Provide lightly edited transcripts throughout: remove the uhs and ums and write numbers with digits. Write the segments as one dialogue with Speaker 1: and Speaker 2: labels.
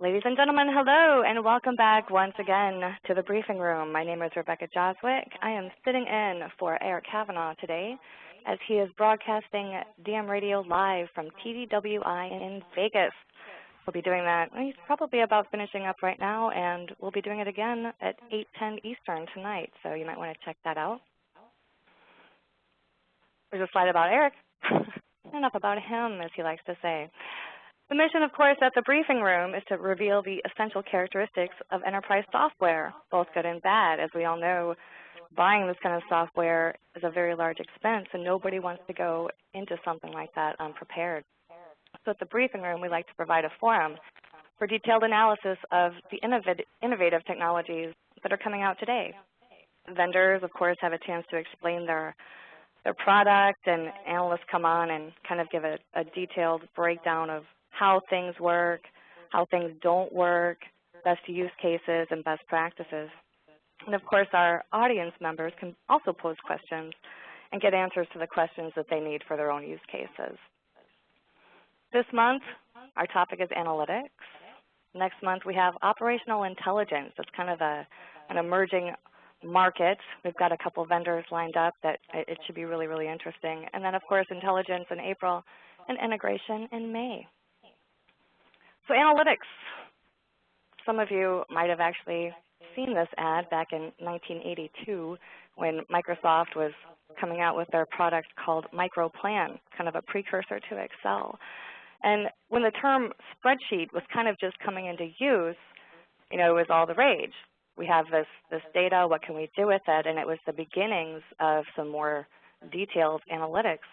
Speaker 1: Ladies and gentlemen, hello, and welcome back once again to the briefing room. My name is Rebecca Joswick. I am sitting in for Eric Kavanaugh today as he is broadcasting DM Radio live from TDWI in Vegas. We'll be doing that. He's probably about finishing up right now, and we'll be doing it again at 8:10 Eastern tonight, so you might want to check that out. There's a slide about Eric. Enough about him, as he likes to say. The mission, of course, at the briefing room is to reveal the essential characteristics of enterprise software, both good and bad. As we all know, buying this kind of software is a very large expense, and nobody wants to go into something like that unprepared. So at the briefing room, we like to provide a forum for detailed analysis of the innovative technologies that are coming out today. Vendors, of course, have a chance to explain their product, and analysts come on and kind of give a detailed breakdown of how things work, how things don't work, best use cases, and best practices. And of course, our audience members can also pose questions and get answers to the questions that they need for their own use cases. This month, our topic is analytics. Next month, we have operational intelligence. It's kind of an emerging market. We've got a couple vendors lined up that it should be really, really interesting. And then, of course, intelligence in April and integration in May. So analytics. Some of you might have actually seen this ad back in 1982 when Microsoft was coming out with their product called MicroPlan, kind of a precursor to Excel. And when the term spreadsheet was kind of just coming into use, it was all the rage. We have this data, what can we do with it? And it was the beginnings of some more detailed analytics.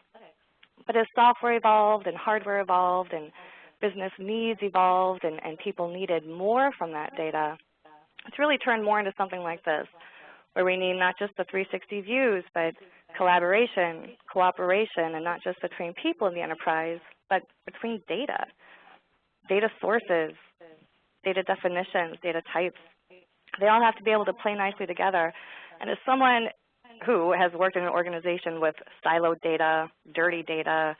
Speaker 1: But as software evolved and hardware evolved and business needs evolved and people needed more from that data, it's really turned more into something like this, where we need not just the 360 views, but collaboration, cooperation, and not just between people in the enterprise, but between data sources, data definitions, data types. They all have to be able to play nicely together. And as someone who has worked in an organization with siloed data, dirty data,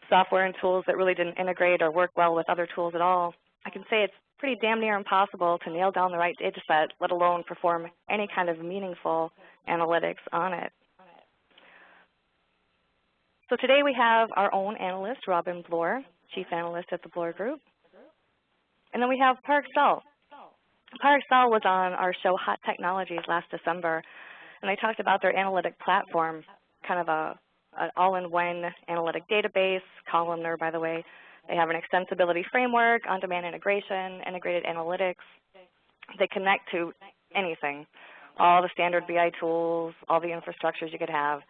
Speaker 1: software and tools that really didn't integrate or work well with other tools at all, I can say it's pretty damn near impossible to nail down the right data set, let alone perform any kind of meaningful analytics on it. So today we have our own analyst, Robin Bloor, Chief Analyst at the Bloor Group. And then we have ParAccel. ParAccel was on our show Hot Technologies last December, and they talked about their analytic platform, kind of an all-in-one analytic database, columnar, by the way. They have an extensibility framework, on-demand integration, integrated analytics. They connect to anything, all the standard BI tools, all the infrastructures you could have.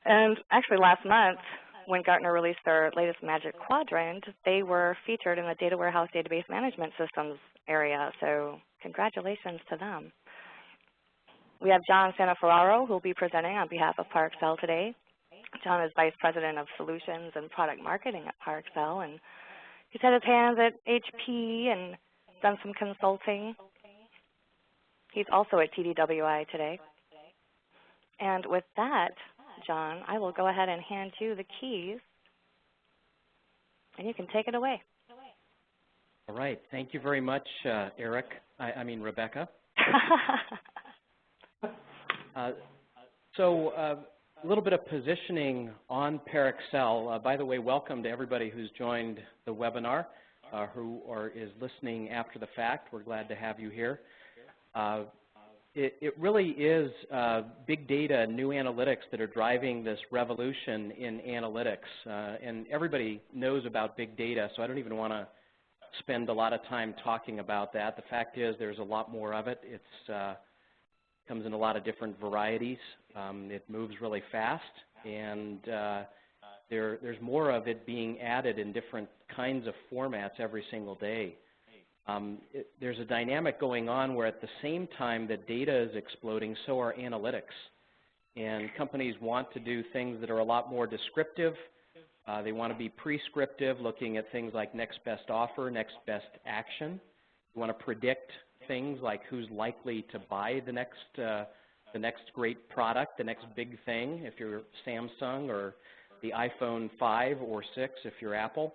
Speaker 1: And actually last month, when Gartner released their latest Magic Quadrant, they were featured in the Data Warehouse Database Management Systems area, so congratulations to them. We have John Santaferraro, who will be presenting on behalf of ParAccel today. John is Vice President of Solutions and Product Marketing at ParAccel, and he's had his hands at HP and done some consulting. He's also at TDWI today. And with that, John, I will go ahead and hand you the keys, and you can take it away.
Speaker 2: All right. Thank you very much, Eric. I mean, Rebecca. A little bit of positioning on ParAccel. By the way, welcome to everybody who's joined the webinar is listening after the fact. We're glad to have you here. It really is big data, new analytics that are driving this revolution in analytics. And everybody knows about big data, so I don't even want to spend a lot of time talking about that. The fact is there's a lot more of it. It comes in a lot of different varieties. It moves really fast, and there's more of it being added in different kinds of formats every single day. There's a dynamic going on where at the same time that data is exploding, so are analytics. And companies want to do things that are a lot more descriptive. They want to be prescriptive, looking at things like next best offer, next best action. They want to predict things like who's likely to buy the next great product, the next big thing, if you're Samsung, or the iPhone 5 or 6 if you're Apple.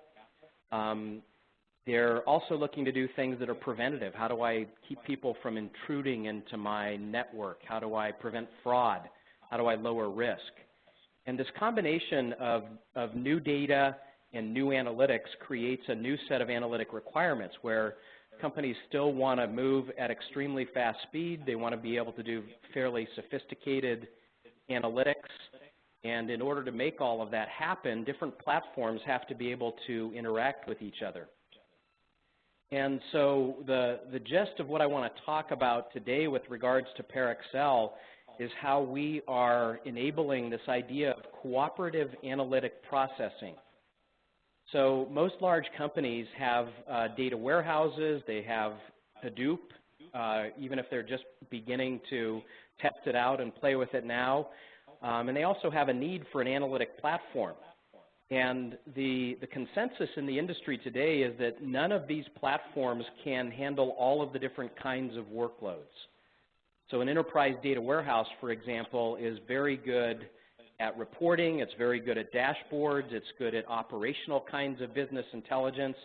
Speaker 2: They're also looking to do things that are preventative. How do I keep people from intruding into my network? How do I prevent fraud? How do I lower risk? And this combination of new data and new analytics creates a new set of analytic requirements where companies still want to move at extremely fast speed. They want to be able to do fairly sophisticated analytics. And in order to make all of that happen, different platforms have to be able to interact with each other. And so the gist of what I want to talk about today with regards to ParAccel is how we are enabling this idea of cooperative analytic processing. So most large companies have data warehouses, they have Hadoop, even if they're just beginning to test it out and play with it now. And they also have a need for an analytic platform. And the consensus in the industry today is that none of these platforms can handle all of the different kinds of workloads. So an enterprise data warehouse, for example, is very good at reporting, it's very good at dashboards, it's good at operational kinds of business intelligence.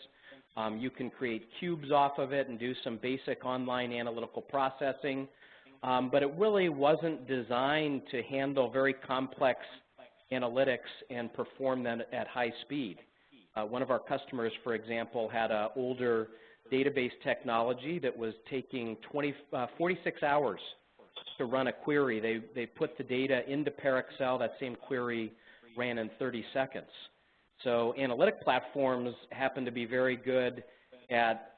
Speaker 2: You can create cubes off of it and do some basic online analytical processing. But it really wasn't designed to handle very complex analytics and perform them at high speed. One of our customers, for example, had an older database technology that was taking 46 hours to run a query. They put the data into ParAccel. That same query ran in 30 seconds. So analytic platforms happen to be very good at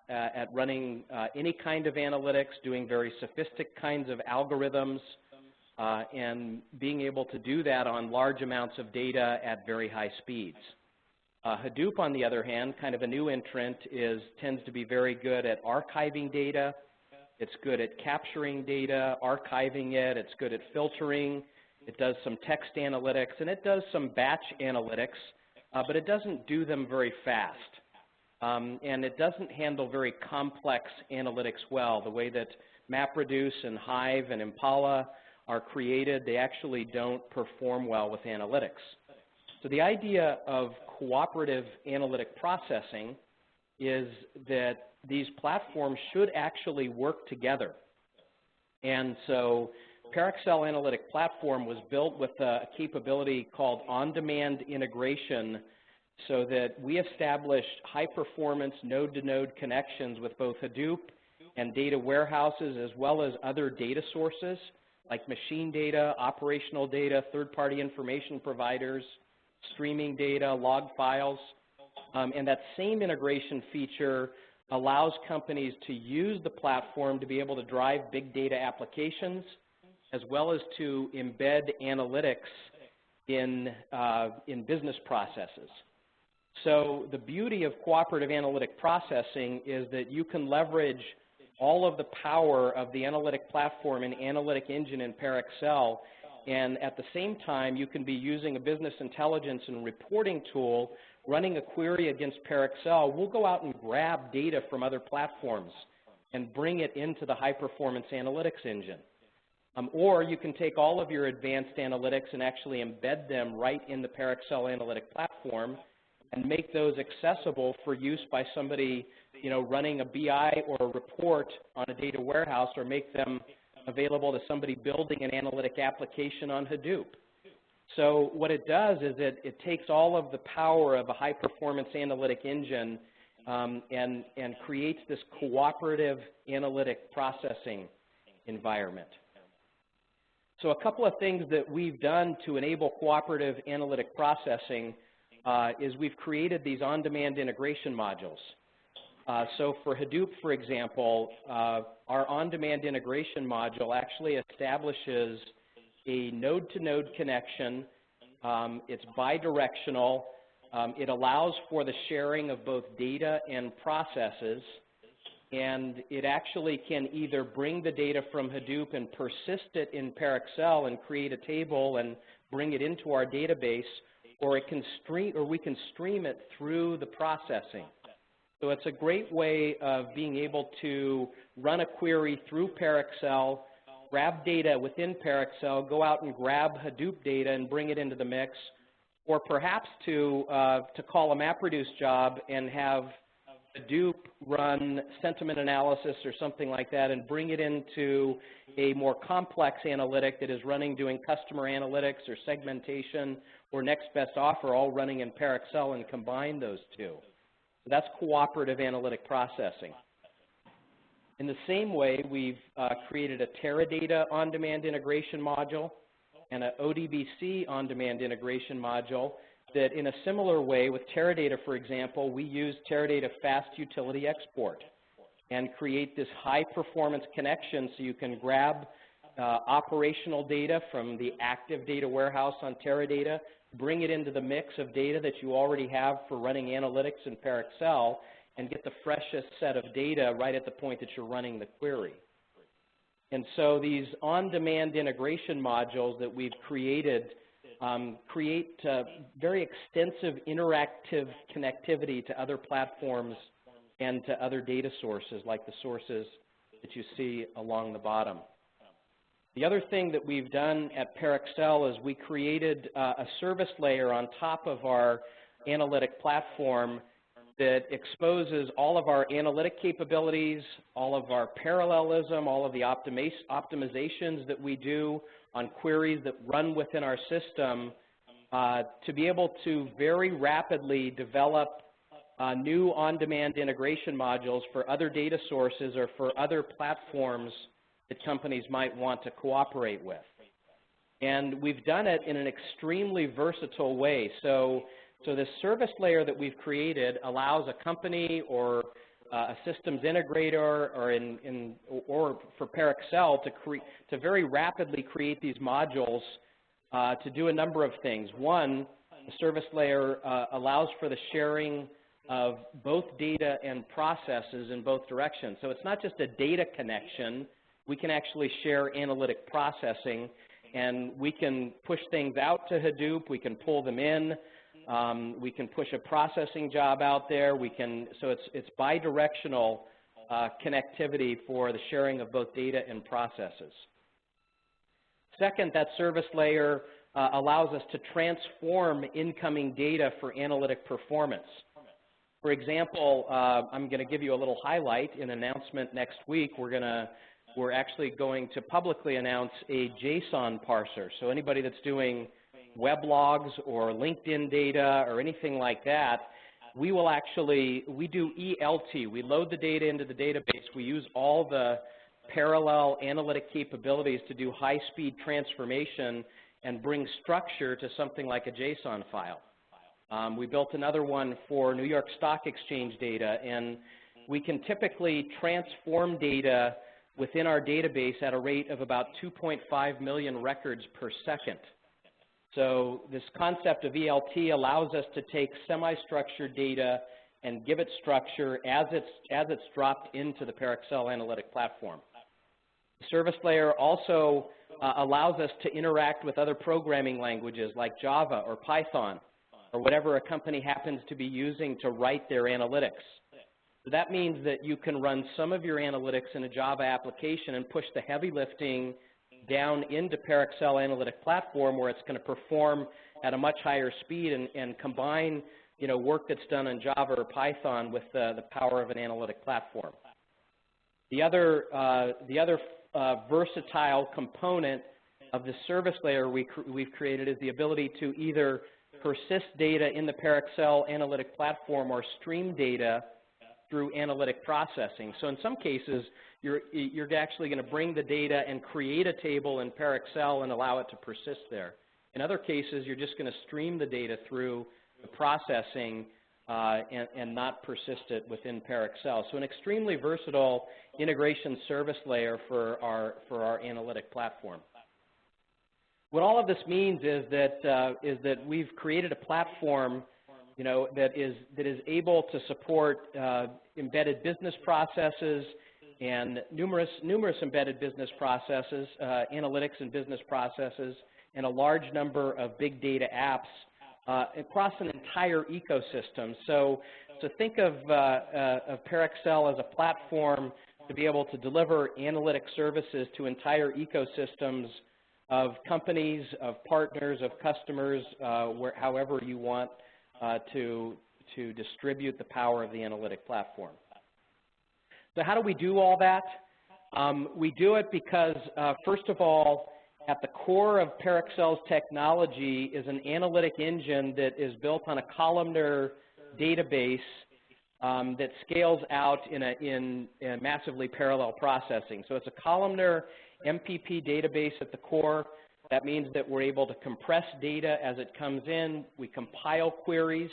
Speaker 2: running any kind of analytics, doing very sophisticated kinds of algorithms, and being able to do that on large amounts of data at very high speeds. Hadoop, on the other hand, kind of a new entrant, tends to be very good at archiving data. It's good at capturing data, archiving it. It's good at filtering. It does some text analytics, and it does some batch analytics, but it doesn't do them very fast. And it doesn't handle very complex analytics well. The way that MapReduce and Hive and Impala are created, they actually don't perform well with analytics. So the idea of cooperative analytic processing is that these platforms should actually work together. And so ParAccel Analytic Platform was built with a capability called on-demand integration so that we established high-performance node-to-node connections with both Hadoop and data warehouses as well as other data sources like machine data, operational data, third-party information providers, streaming data, log files. And that same integration feature allows companies to use the platform to be able to drive big data applications as well as to embed analytics in business processes. So the beauty of cooperative analytic processing is that you can leverage all of the power of the analytic platform and analytic engine in ParAccel, and at the same time you can be using a business intelligence and reporting tool running a query against ParAccel. We'll go out and grab data from other platforms and bring it into the high-performance analytics engine. Or you can take all of your advanced analytics and actually embed them right in the ParAccel Analytic Platform and make those accessible for use by somebody, running a BI or a report on a data warehouse, or make them available to somebody building an analytic application on Hadoop. So what it does is it takes all of the power of a high-performance analytic engine and creates this cooperative analytic processing environment. So a couple of things that we've done to enable cooperative analytic processing is we've created these on-demand integration modules. So for Hadoop, for example, our on-demand integration module actually establishes a node-to-node connection. It's bidirectional. It allows for the sharing of both data and processes. And it actually can either bring the data from Hadoop and persist it in ParAccel and create a table and bring it into our database, or we can stream it through the processing. So it's a great way of being able to run a query through ParAccel, grab data within ParAccel, go out and grab Hadoop data and bring it into the mix, or perhaps to call a MapReduce job and have Hadoop run sentiment analysis or something like that and bring it into a more complex analytic that is running doing customer analytics or segmentation or next best offer, all running in ParAccel, and combine those two. So that's cooperative analytic processing. In the same way, we've created a Teradata on-demand integration module and an ODBC on-demand integration module that in a similar way with Teradata, for example, we use Teradata Fast Utility Export and create this high-performance connection so you can grab operational data from the active data warehouse on Teradata, bring it into the mix of data that you already have for running analytics in ParAccel, and get the freshest set of data right at the point that you're running the query. And so these on-demand integration modules that we've created create very extensive interactive connectivity to other platforms and to other data sources like the sources that you see along the bottom. The other thing that we've done at ParAccel is we created a service layer on top of our analytic platform that exposes all of our analytic capabilities, all of our parallelism, all of the optimizations that we do on queries that run within our system to be able to very rapidly develop new on-demand integration modules for other data sources or for other platforms that companies might want to cooperate with. And we've done it in an extremely versatile way. So this service layer that we've created allows a company or a systems integrator or for ParAccel to very rapidly create these modules to do a number of things. One, the service layer allows for the sharing of both data and processes in both directions. So it's not just a data connection. We can actually share analytic processing, and we can push things out to Hadoop. We can pull them in. We can push a processing job out there. So it's bidirectional connectivity for the sharing of both data and processes. Second, that service layer allows us to transform incoming data for analytic performance. For example, I'm going to give you a little highlight in an announcement next week. We're actually going to publicly announce a JSON parser. So anybody that's doing weblogs or LinkedIn data or anything like that, we do ELT. We load the data into the database. We use all the parallel analytic capabilities to do high-speed transformation and bring structure to something like a JSON file. We built another one for New York Stock Exchange data, and we can typically transform data within our database at a rate of about 2.5 million records per second. So this concept of ELT allows us to take semi-structured data and give it structure as it's dropped into the ParAccel analytic platform. The service layer also allows us to interact with other programming languages like Java or Python or whatever a company happens to be using to write their analytics. So that means that you can run some of your analytics in a Java application and push the heavy lifting down into ParAccel analytic platform where it's going to perform at a much higher speed and combine work that's done in Java or Python with the power of an analytic platform. The other versatile component of the service layer we've created is the ability to either persist data in the ParAccel analytic platform or stream data through analytic processing. So in some cases, you're actually going to bring the data and create a table in ParAccel and allow it to persist there. In other cases, you're just going to stream the data through the processing and not persist it within ParAccel. So an extremely versatile integration service layer for our analytic platform. What all of this means is that we've created a platform that is able to support embedded business processes and numerous embedded business processes, analytics and business processes, and a large number of big data apps across an entire ecosystem. So think of ParAccel as a platform to be able to deliver analytic services to entire ecosystems of companies, of partners, of customers, however you want to to distribute the power of the analytic platform. So how do we do all that? We do it because, first of all, at the core of ParAccel's technology is an analytic engine that is built on a columnar database that scales out in massively parallel processing. So it's a columnar MPP database at the core. That means that we're able to compress data as it comes in. We compile queries.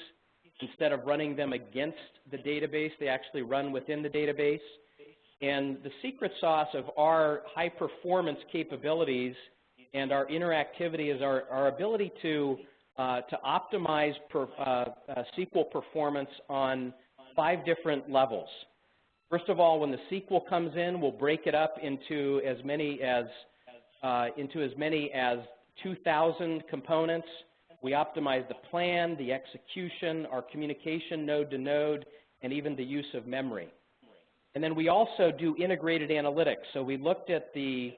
Speaker 2: Instead of running them against the database, they actually run within the database. And the secret sauce of our high performance capabilities and our interactivity is our ability to optimize SQL performance on 5 different levels. First of all, when the SQL comes in, we'll break it up into as many as 2,000 components. We optimize the plan, the execution, our communication node to node, and even the use of memory. And then we also do integrated analytics. So we looked at the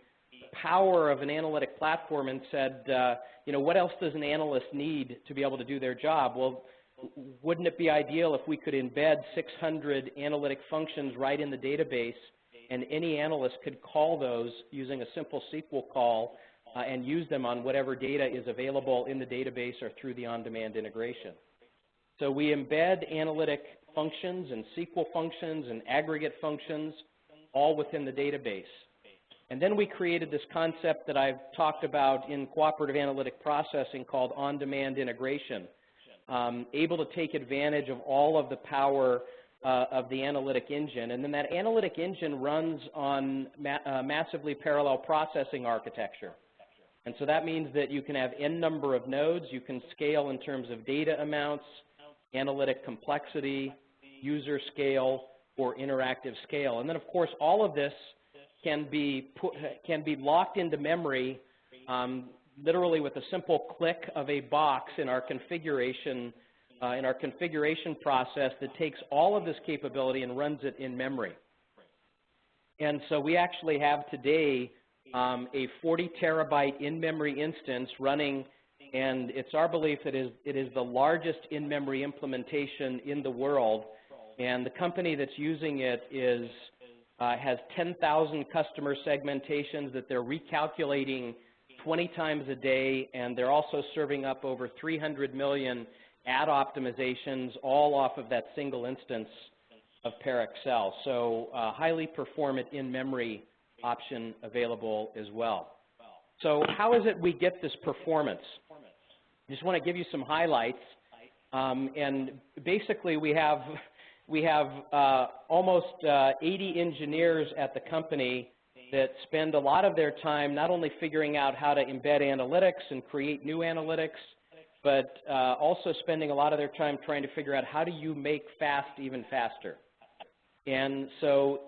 Speaker 2: power of an analytic platform and said, what else does an analyst need to be able to do their job? Well, wouldn't it be ideal if we could embed 600 analytic functions right in the database, and any analyst could call those using a simple SQL call and use them on whatever data is available in the database or through the on-demand integration. So we embed analytic functions and SQL functions and aggregate functions all within the database. And then we created this concept that I've talked about in cooperative analytic processing called on-demand integration, able to take advantage of all of the power of the analytic engine. And then that analytic engine runs on massively parallel processing architecture. And so that means that you can have n number of nodes. You can scale in terms of data amounts, analytic complexity, user scale, or interactive scale. And then, of course, all of this can be locked into memory literally with a simple click of a box in our configuration process that takes all of this capability and runs it in memory. And so we actually have today a 40 terabyte in-memory instance running, and it's our belief that it is the largest in-memory implementation in the world. And the company that's using it has 10,000 customer segmentations that they're recalculating 20 times a day, and they're also serving up over 300 million ad optimizations, all off of that single instance of ParAccel. So highly performant in-memory option available as well. So how is it we get this performance? I just want to give you some highlights. And basically we have almost 80 engineers at the company that spend a lot of their time not only figuring out how to embed analytics and create new analytics, but also spending a lot of their time trying to figure out how do you make fast even faster. And so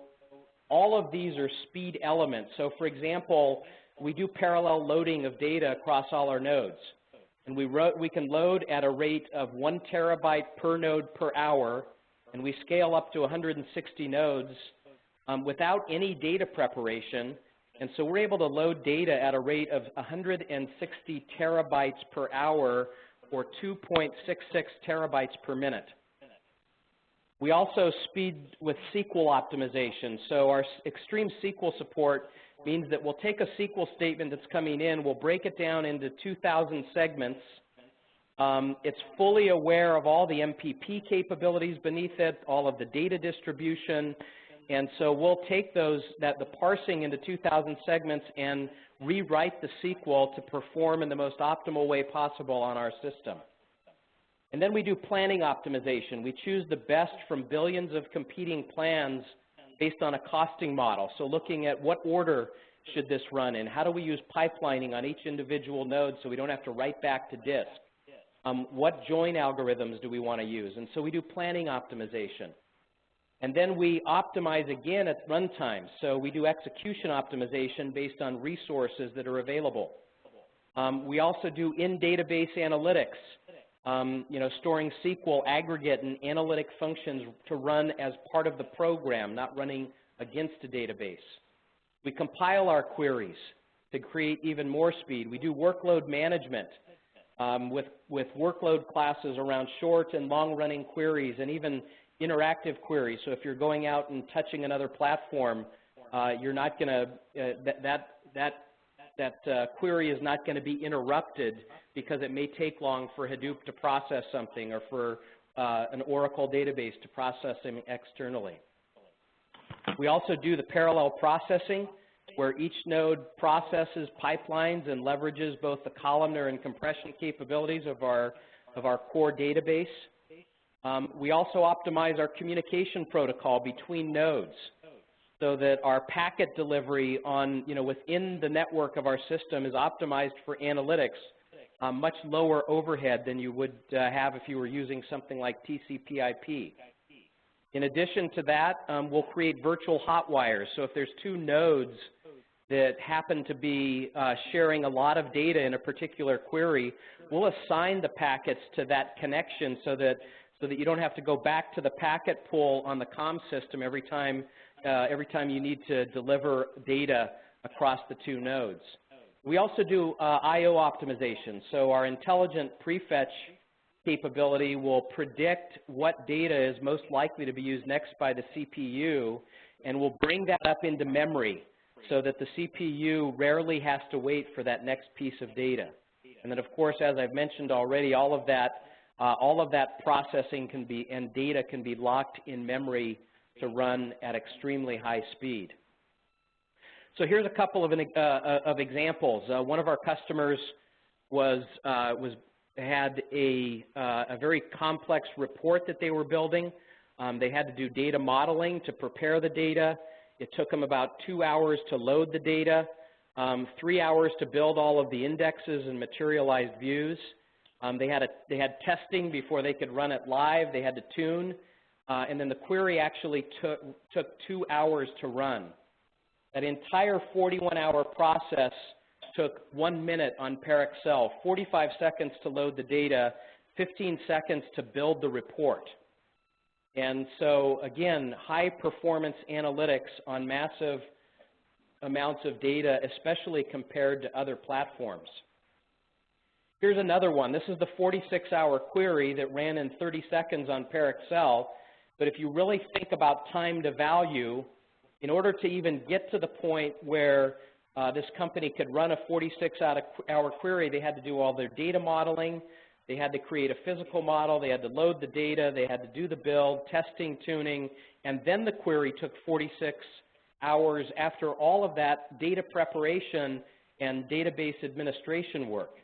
Speaker 2: all of these are speed elements. So for example, we do parallel loading of data across all our nodes. And we can load at a rate of 1 terabyte per node per hour, and we scale up to 160 nodes without any data preparation. And so we're able to load data at a rate of 160 terabytes per hour, or 2.66 terabytes per minute. We also speed with SQL optimization. So our extreme SQL support means that we'll take a SQL statement that's coming in, we'll break it down into 2,000 segments. It's fully aware of all the MPP capabilities beneath it, all of the data distribution, and so we'll take the parsing into 2,000 segments and rewrite the SQL to perform in the most optimal way possible on our system. And then we do planning optimization. We choose the best from billions of competing plans based on a costing model. So looking at what order should this run in, how do we use pipelining on each individual node so we don't have to write back to disk? What join algorithms do we want to use? And so we do planning optimization. And then we optimize again at runtime. So we do execution optimization based on resources that are available. We also do in-database analytics, storing SQL aggregate and analytic functions to run as part of the program, not running against a database. We compile our queries to create even more speed. We do workload management. with workload classes around short and long-running queries and even interactive queries. So if you're going out and touching another platform, you're not going to, that query is not going to be interrupted because it may take long for Hadoop to process something or for an Oracle database to process something externally. We also do the parallel processing, where each node processes pipelines and leverages both the columnar and compression capabilities of our core database. We also optimize our communication protocol between nodes so that our packet delivery on, within the network of our system is optimized for analytics, much lower overhead than you would have if you were using something like TCP/IP. In addition to that, we'll create virtual hot wires. So if there's two nodes that happen to be sharing a lot of data in a particular query, we'll assign the packets to that connection so that you don't have to go back to the packet pool on the comm system every time you need to deliver data across the two nodes. We also do I/O optimization. So our intelligent prefetch capability will predict what data is most likely to be used next by the CPU, and will bring that up into memory so that the CPU rarely has to wait for that next piece of data. And then, of course, as I've mentioned already, all of that processing and data can be locked in memory to run at extremely high speed. So here's a couple of examples. One of our customers had a very complex report that they were building. They had to do data modeling to prepare the data. It took them about 2 hours to load the data, 3 hours to build all of the indexes and materialized views. They had testing before they could run it live. They had to tune, and then the query actually took 2 hours to run. That entire 41-hour process took 1 minute on ParAccel, 45 seconds to load the data, 15 seconds to build the report. And so, again, high-performance analytics on massive amounts of data, especially compared to other platforms. Here's another one. This is the 46-hour query that ran in 30 seconds on ParAccel. But if you really think about time to value, in order to even get to the point where this company could run a 46-hour query, they had to do all their data modeling. They had to create a physical model. They had to load the data. They had to do the build, testing, tuning, and then the query took 46 hours after all of that data preparation and database administration work.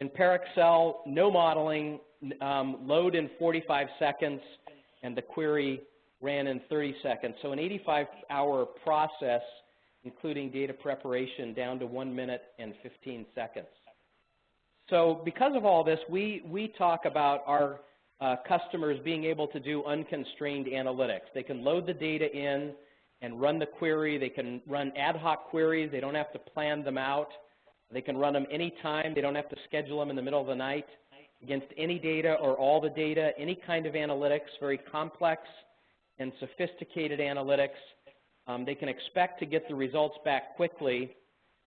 Speaker 2: In ParAccel, no modeling, load in 45 seconds, and the query ran in 30 seconds. So an 85-hour process, including data preparation, down to 1 minute and 15 seconds. So because of all this, we talk about our customers being able to do unconstrained analytics. They can load the data in and run the query. They can run ad hoc queries. They don't have to plan them out. They can run them anytime. They don't have to schedule them in the middle of the night against any data or all the data, any kind of analytics, very complex and sophisticated analytics. They can expect to get the results back quickly,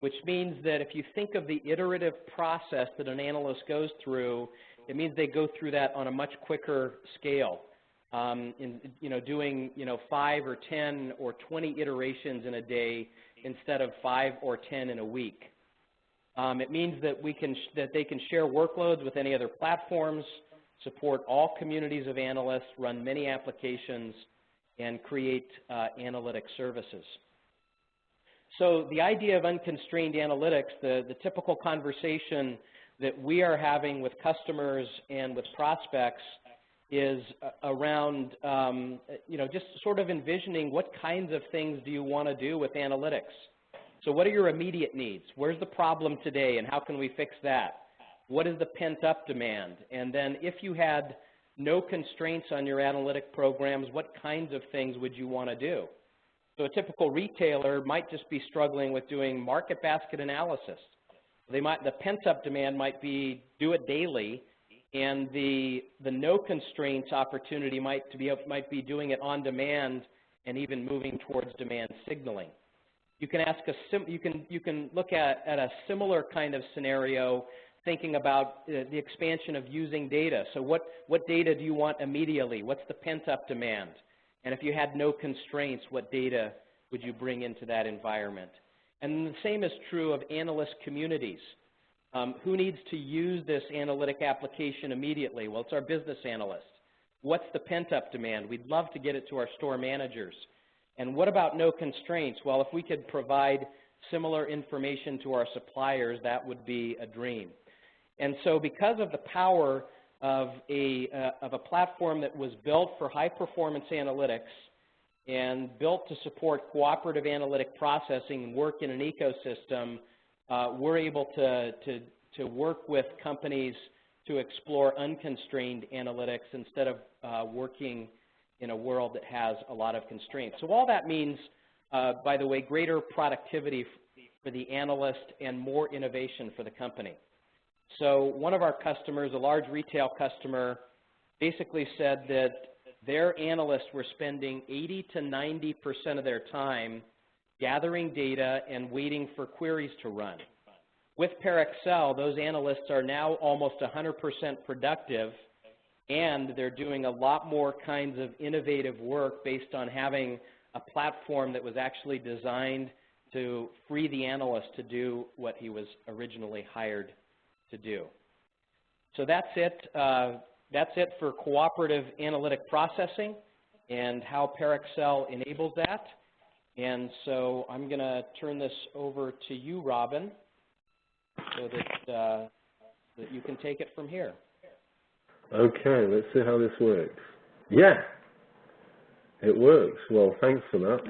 Speaker 2: which means that if you think of the iterative process that an analyst goes through, it means they go through that on a much quicker scale, doing 5 or 10 or 20 iterations in a day instead of 5 or 10 in a week. It means that they can share workloads with any other platforms, support all communities of analysts, run many applications, and create analytic services. So the idea of unconstrained analytics, the typical conversation that we are having with customers and with prospects is around, just sort of envisioning what kinds of things do you want to do with analytics. So what are your immediate needs? Where's the problem today, and how can we fix that? What is the pent-up demand? And then if you had no constraints on your analytic programs, what kinds of things would you want to do? So a typical retailer might just be struggling with doing market basket analysis. The pent-up demand might be do it daily, and the no constraints opportunity might be doing it on demand and even moving towards demand signaling. You can look at a similar kind of scenario thinking about the expansion of using data. So what data do you want immediately? What's the pent-up demand? And if you had no constraints, what data would you bring into that environment? And the same is true of analyst communities. Who needs to use this analytic application immediately? Well, it's our business analysts. What's the pent-up demand? We'd love to get it to our store managers. And what about no constraints? Well, if we could provide similar information to our suppliers, that would be a dream. And so because of the power of a platform that was built for high-performance analytics and built to support cooperative analytic processing and work in an ecosystem, we're able to work with companies to explore unconstrained analytics instead of working in a world that has a lot of constraints. So all that means, by the way, greater productivity for the analyst and more innovation for the company. So one of our customers, a large retail customer, basically said that their analysts were spending 80 to 90% of their time gathering data and waiting for queries to run. With ParAccel, those analysts are now almost 100% productive, and they're doing a lot more kinds of innovative work based on having a platform that was actually designed to free the analyst to do what he was originally hired to do. So that's it. That's it for cooperative analytic processing and how ParAccel enables that. And so I'm going to turn this over to you, Robin, so that you can take it from here.
Speaker 3: Okay, let's see how this works. Yeah, it works. Well, thanks for that.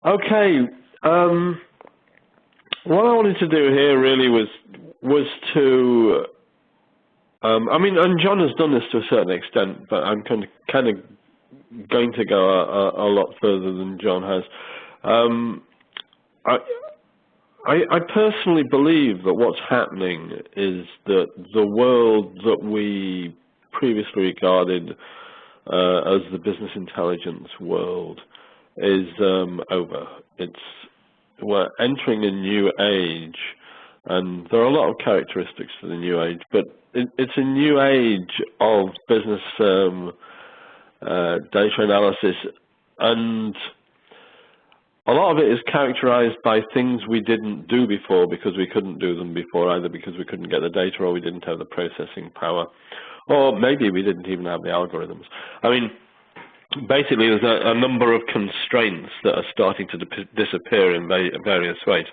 Speaker 3: Okay, what I wanted to do here really was to, I mean, and John has done this to a certain extent, but I'm kind of going to go a lot further than John has. I personally believe that what's happening is that the world that we previously regarded as the business intelligence world is over. We're entering a new age, and there are a lot of characteristics to the new age, but it's a new age of business data analysis, and a lot of it is characterized by things we didn't do before because we couldn't do them before, either because we couldn't get the data or we didn't have the processing power, or maybe we didn't even have the algorithms. I mean, basically there's a number of constraints that are starting to disappear in various ways.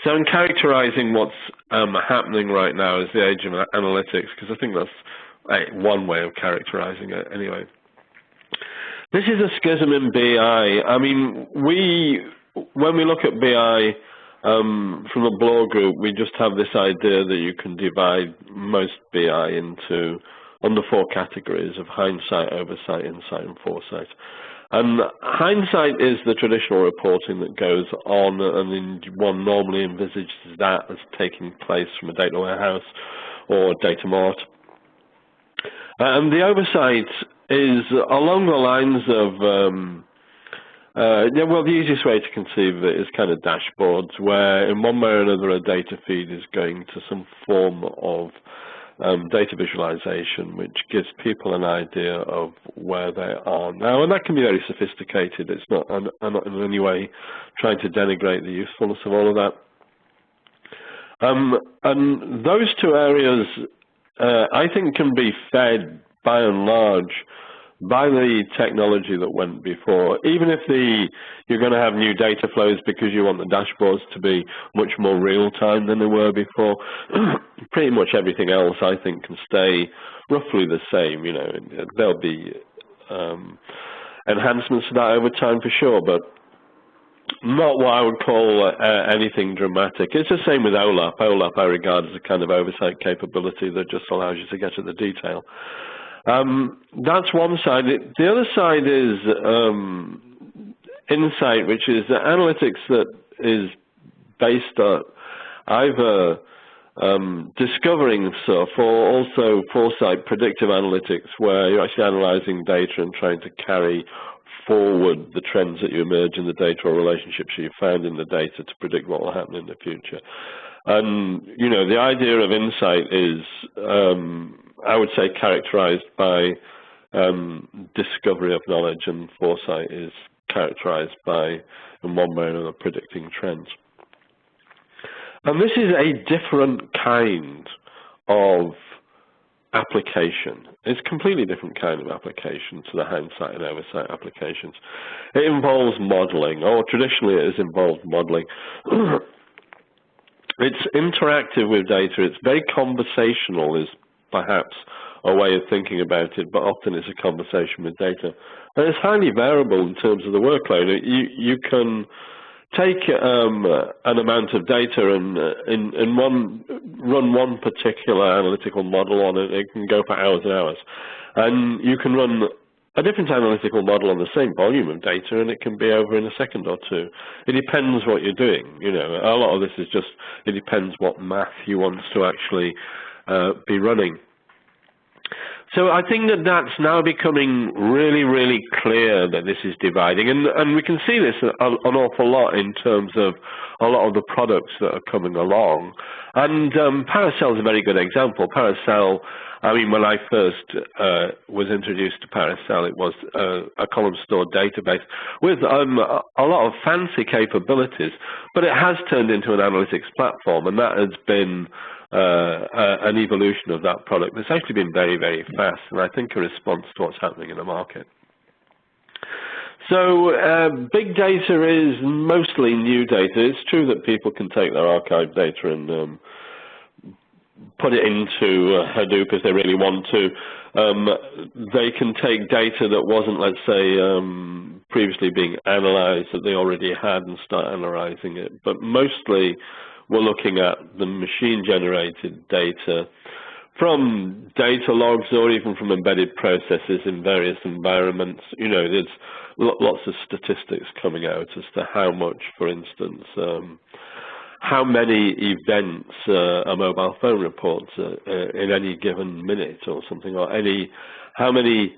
Speaker 3: So in characterizing what's happening right now is the age of analytics, because I think that's one way of characterizing it anyway. This is a schism in BI. I mean, when we look at BI from the Bloor group, we just have this idea that you can divide most BI into under 4 categories of hindsight, oversight, insight, and foresight. And hindsight is the traditional reporting that goes on, and one normally envisages that as taking place from a data warehouse or data mart. And the oversight is along the lines of, well, the easiest way to conceive of it is kind of dashboards, where in one way or another a data feed is going to some form of data visualization, which gives people an idea of where they are now. And that can be very sophisticated. It's not, I'm not in any way trying to denigrate the usefulness of all of that. And those two areas, I think, can be fed by and large by the technology that went before. Even if you're going to have new data flows because you want the dashboards to be much more real-time than they were before, pretty much everything else, I think, can stay roughly the same. You know, there'll be enhancements to that over time for sure, but not what I would call anything dramatic. It's the same with OLAP. OLAP I regard as a kind of oversight capability that just allows you to get at the detail. That's one side. The other side is insight, which is the analytics that is based on either discovering stuff or also foresight, predictive analytics, where you're actually analyzing data and trying to carry forward the trends that you emerge in the data or relationships you found in the data to predict what will happen in the future. And, you know, the idea of insight is, I would say, characterized by discovery of knowledge, and foresight is characterized by, in one way or another, predicting trends. And this is a different kind of application. It's a completely different kind of application to the hindsight and oversight applications. It involves modeling, or traditionally it has involved modeling. It's interactive with data. It's very conversational, is perhaps a way of thinking about it, but often it's a conversation with data. And it's highly variable in terms of the workload. You can take an amount of data and run one particular analytical model on it. It can go for hours and hours. And you can run a different analytical model on the same volume of data, and it can be over in a second or two. It depends what you're doing. You know, a lot of this is just, it depends what math you want to actually be running. So I think that that's now becoming really, really clear that this is dividing, and we can see this an awful lot in terms of a lot of the products that are coming along. And ParAccel is a very good example. ParAccel, I mean, when I first was introduced to ParAccel, it was a column store database with a lot of fancy capabilities, but it has turned into an analytics platform, and that has been an evolution of that product that's actually been very, very fast, and I think a response to what's happening in the market. So big data is mostly new data. It's true that people can take their archived data and put it into Hadoop if they really want to. They can take data that wasn't, let's say, previously being analyzed, that they already had, and start analyzing it. But mostly we're looking at the machine-generated data from data logs, or even from embedded processes in various environments. You know, there's lots of statistics coming out as to how much, for instance, how many events a mobile phone reports in any given minute or something, or how many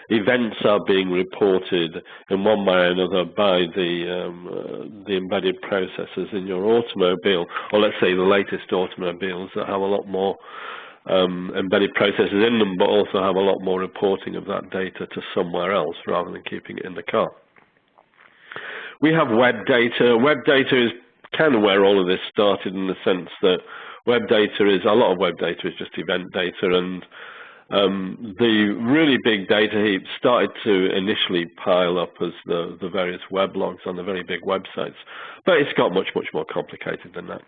Speaker 3: events are being reported in one way or another by the embedded processors in your automobile, or let's say the latest automobiles that have a lot more embedded processors in them, but also have a lot more reporting of that data to somewhere else rather than keeping it in the car. We have web data. Web data is kind of where all of this started, in the sense that a lot of web data is just event data, and the really big data heaps started to initially pile up as the various web logs on the very big websites. But it's got much, much more complicated than that.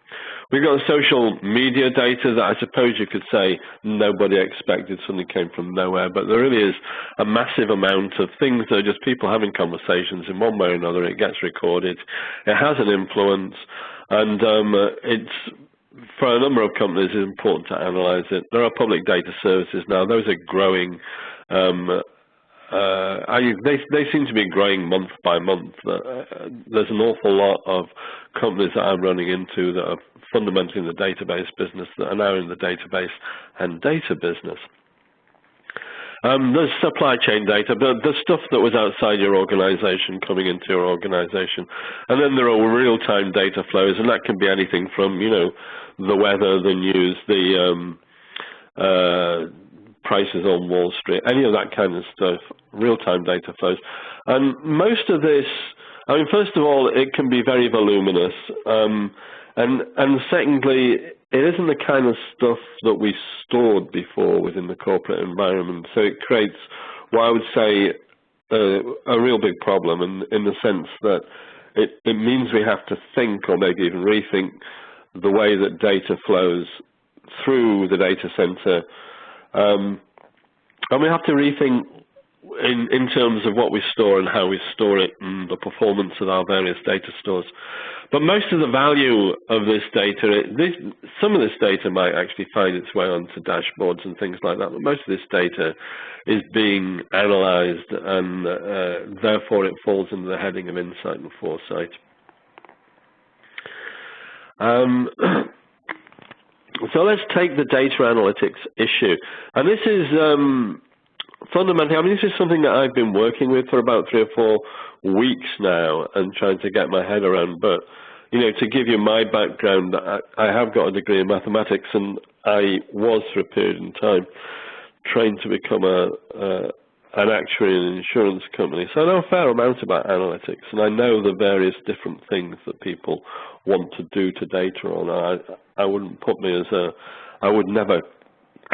Speaker 3: We've got social media data that I suppose you could say nobody expected, suddenly came from nowhere. But there really is a massive amount of things that are just people having conversations in one way or another. It gets recorded. It has an influence. And it's, for a number of companies, it's important to analyze it. There are public data services now. Those are growing. They seem to be growing month by month. There's an awful lot of companies that I'm running into that are fundamentally in the database business, that are now in the database and data business. There's supply chain data, but there's stuff that was outside your organization coming into your organization. And then there are real-time data flows, and that can be anything from, you know, the weather, the news, the prices on Wall Street, any of that kind of stuff, real-time data flows. And most of this, I mean, first of all, it can be very voluminous. And secondly, it isn't the kind of stuff that we stored before within the corporate environment. So it creates what I would say a real big problem, in the sense that it means we have to think, or maybe even rethink, the way that data flows through the data center. And we have to rethink in terms of what we store and how we store it, and the performance of our various data stores. But most of the value of this data, some of this data might actually find its way onto dashboards and things like that, but most of this data is being analyzed, and therefore it falls into the heading of insight and foresight. So let's take the data analytics issue. And this is fundamentally, I mean, this is something that I've been working with for about 3 or 4 weeks now and trying to get my head around. But, to give you my background, I have got a degree in mathematics, and I was, for a period in time, trained to become an actuary in an insurance company. So I know a fair amount about analytics, and I know the various different things that people want to do to data on. I wouldn't put me as I would never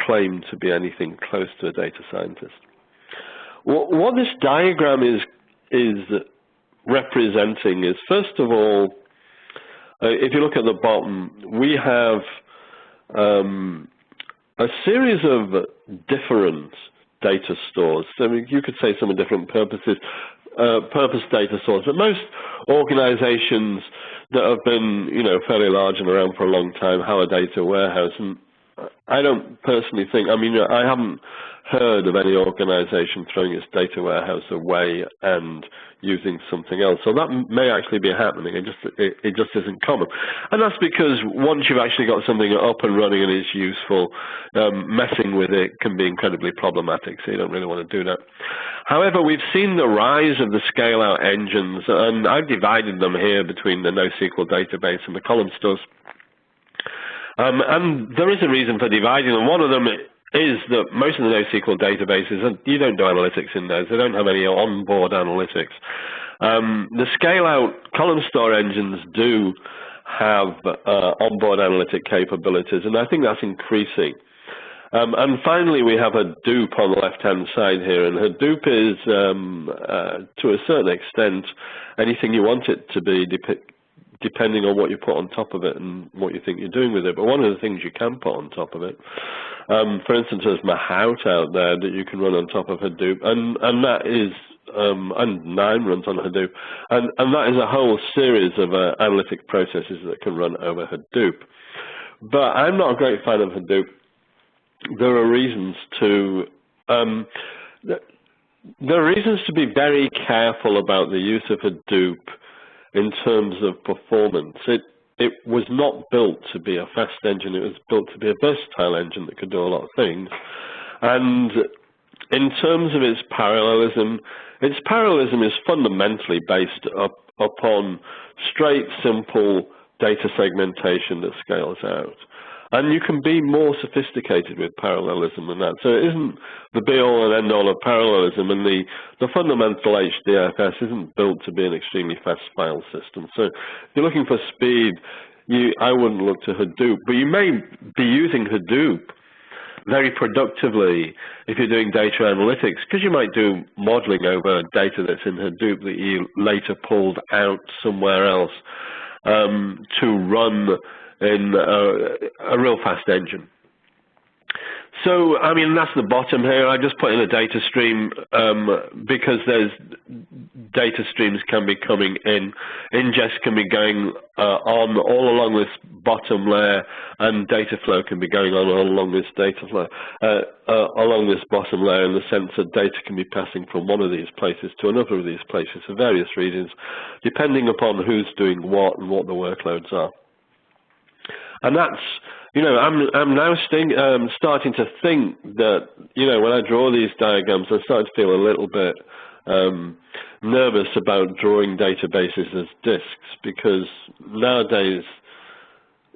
Speaker 3: claim to be anything close to a data scientist. What this diagram is representing is, first of all, if you look at the bottom, we have a series of different data stores. So you could say some are different purpose data stores, but most organizations that have been, fairly large and around for a long time have a data warehouse. And I don't personally think, I haven't heard of any organization throwing its data warehouse away and using something else. So that may actually be happening. It just isn't common. And that's because once you've actually got something up and running and it's useful, messing with it can be incredibly problematic, so you don't really want to do that. However, we've seen the rise of the scale-out engines, and I've divided them here between the NoSQL database and the column stores. And there is a reason for dividing them. One of them is that most of the NoSQL databases, and you don't do analytics in those, they don't have any onboard analytics. The scale-out column store engines do have onboard analytic capabilities, and I think that's increasing. And finally, we have Hadoop on the left-hand side here, and Hadoop is, to a certain extent, anything you want it to be, depending on what you put on top of it and what you think you're doing with it. But one of the things you can put on top of it, for instance, there's Mahout out there that you can run on top of Hadoop, and that is, and 9 runs on Hadoop, and that is a whole series of analytic processes that can run over Hadoop. But I'm not a great fan of Hadoop. There are reasons to be very careful about the use of Hadoop in terms of performance. It was not built to be a fast engine. It was built to be a versatile engine that could do a lot of things. And in terms of its parallelism is fundamentally based upon straight, simple data segmentation that scales out. And you can be more sophisticated with parallelism than that. So it isn't the be-all and end-all of parallelism, and the fundamental HDFS isn't built to be an extremely fast file system. So if you're looking for speed, I wouldn't look to Hadoop. But you may be using Hadoop very productively if you're doing data analytics, because you might do modeling over data that's in Hadoop that you later pulled out somewhere else to run in a real fast engine. So, that's the bottom here. I just put in a data stream because there's data streams can be coming in. Ingest can be going on all along this bottom layer, and data flow can be going on all along this data flow, along this bottom layer, in the sense that data can be passing from one of these places to another of these places for various reasons, depending upon who's doing what and what the workloads are. And that's, I'm now starting to think that, when I draw these diagrams, I start to feel a little bit nervous about drawing databases as disks, because nowadays,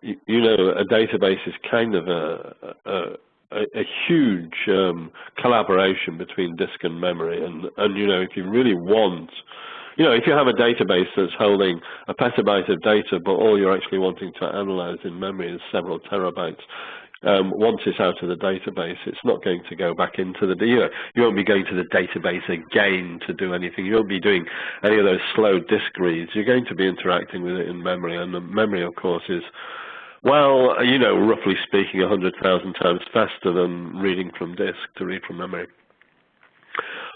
Speaker 3: a database is kind of a huge collaboration between disk and memory. And if you really want, if you have a database that's holding a petabyte of data, but all you're actually wanting to analyze in memory is several terabytes, once it's out of the database, it's not going to go back into the, you won't be going to the database again to do anything. You won't be doing any of those slow disk reads. You're going to be interacting with it in memory, and the memory, of course, is, well, roughly speaking, 100,000 times faster than reading from disk to read from memory.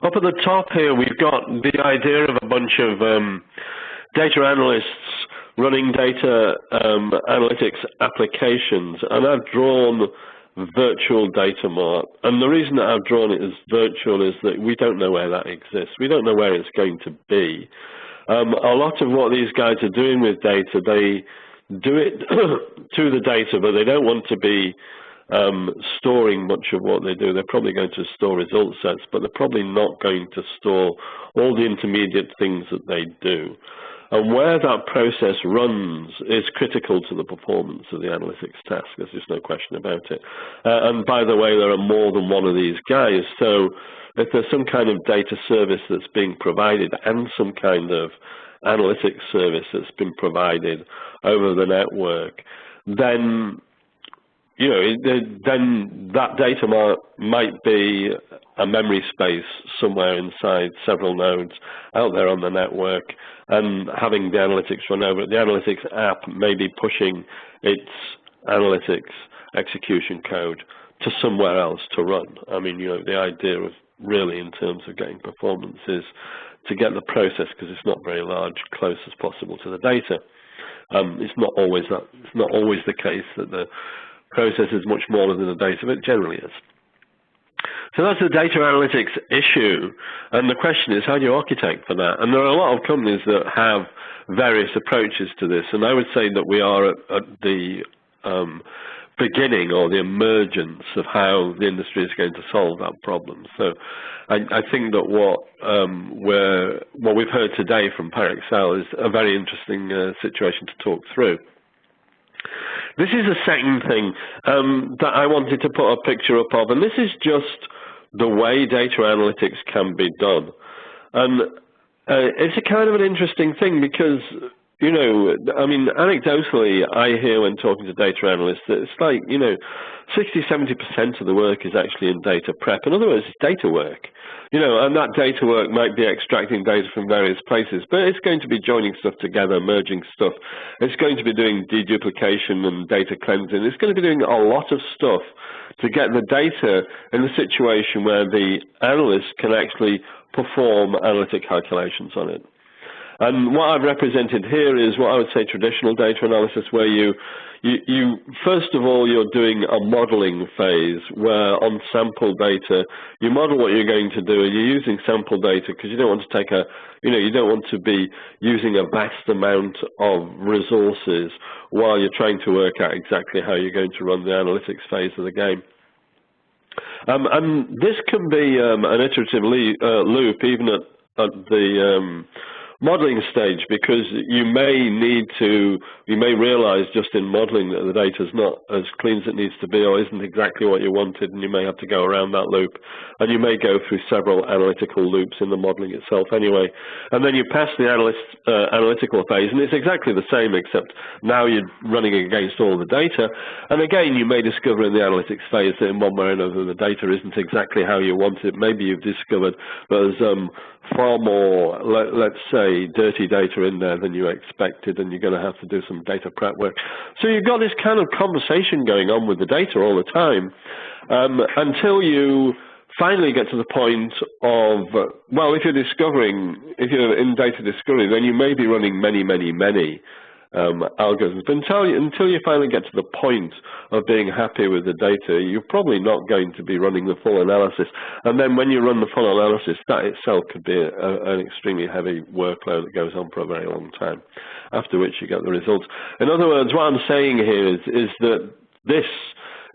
Speaker 3: Up at the top here, we've got the idea of a bunch of data analysts running data analytics applications, and I've drawn virtual data mart. And the reason that I've drawn it as virtual is that we don't know where that exists. We don't know where it's going to be. A lot of what these guys are doing with data, they do it to the data, but they don't want to be storing much of what they do. They're probably going to store result sets, but they're probably not going to store all the intermediate things that they do. And where that process runs is critical to the performance of the analytics task. There's just no question about it. And by the way, there are more than one of these guys. So if there's some kind of data service that's being provided and some kind of analytics service that's been provided over the network, then then that data might be a memory space somewhere inside several nodes out there on the network, and having the analytics run over it. The analytics app may be pushing its analytics execution code to somewhere else to run. I mean, the idea of really in terms of getting performance is to get the process, because it's not very large, close as possible to the data. It's not always the case that the process is much smaller than the data, but it generally is. So that's the data analytics issue, and the question is, how do you architect for that? And there are a lot of companies that have various approaches to this, and I would say that we are at the beginning or the emergence of how the industry is going to solve that problem. So I think that what we've heard today from ParAccel is a very interesting situation to talk through. This is the second thing that I wanted to put a picture up of, and this is just the way data analytics can be done. And it's a kind of an interesting thing because, I mean, anecdotally, I hear when talking to data analysts that it's like, 60–70% of the work is actually in data prep. In other words, it's data work. And that data work might be extracting data from various places, but it's going to be joining stuff together, merging stuff. It's going to be doing deduplication and data cleansing. It's going to be doing a lot of stuff to get the data in a situation where the analyst can actually perform analytic calculations on it. And what I've represented here is what I would say traditional data analysis, where you first of all, you're doing a modeling phase where on sample data, you model what you're going to do, and you're using sample data because you don't want to take you don't want to be using a vast amount of resources while you're trying to work out exactly how you're going to run the analytics phase of the game. And this can be an iterative loop even at the modeling stage, because you may realize just in modeling that the data is not as clean as it needs to be or isn't exactly what you wanted, and you may have to go around that loop, and you may go through several analytical loops in the modeling itself anyway. And then you pass the analytical phase, and it's exactly the same, except now you're running against all the data. And again, you may discover in the analytics phase that in one way or another the data isn't exactly how you want it. Maybe you've discovered there's far more, let's say, dirty data in there than you expected, and you're going to have to do some data prep work. So you've got this kind of conversation going on with the data all the time until you finally get to the point of, well, if you're in data discovery, then you may be running many algorithms. But until you finally get to the point of being happy with the data, you're probably not going to be running the full analysis. And then when you run the full analysis, that itself could be an extremely heavy workload that goes on for a very long time, after which you get the results. In other words, what I'm saying here is that this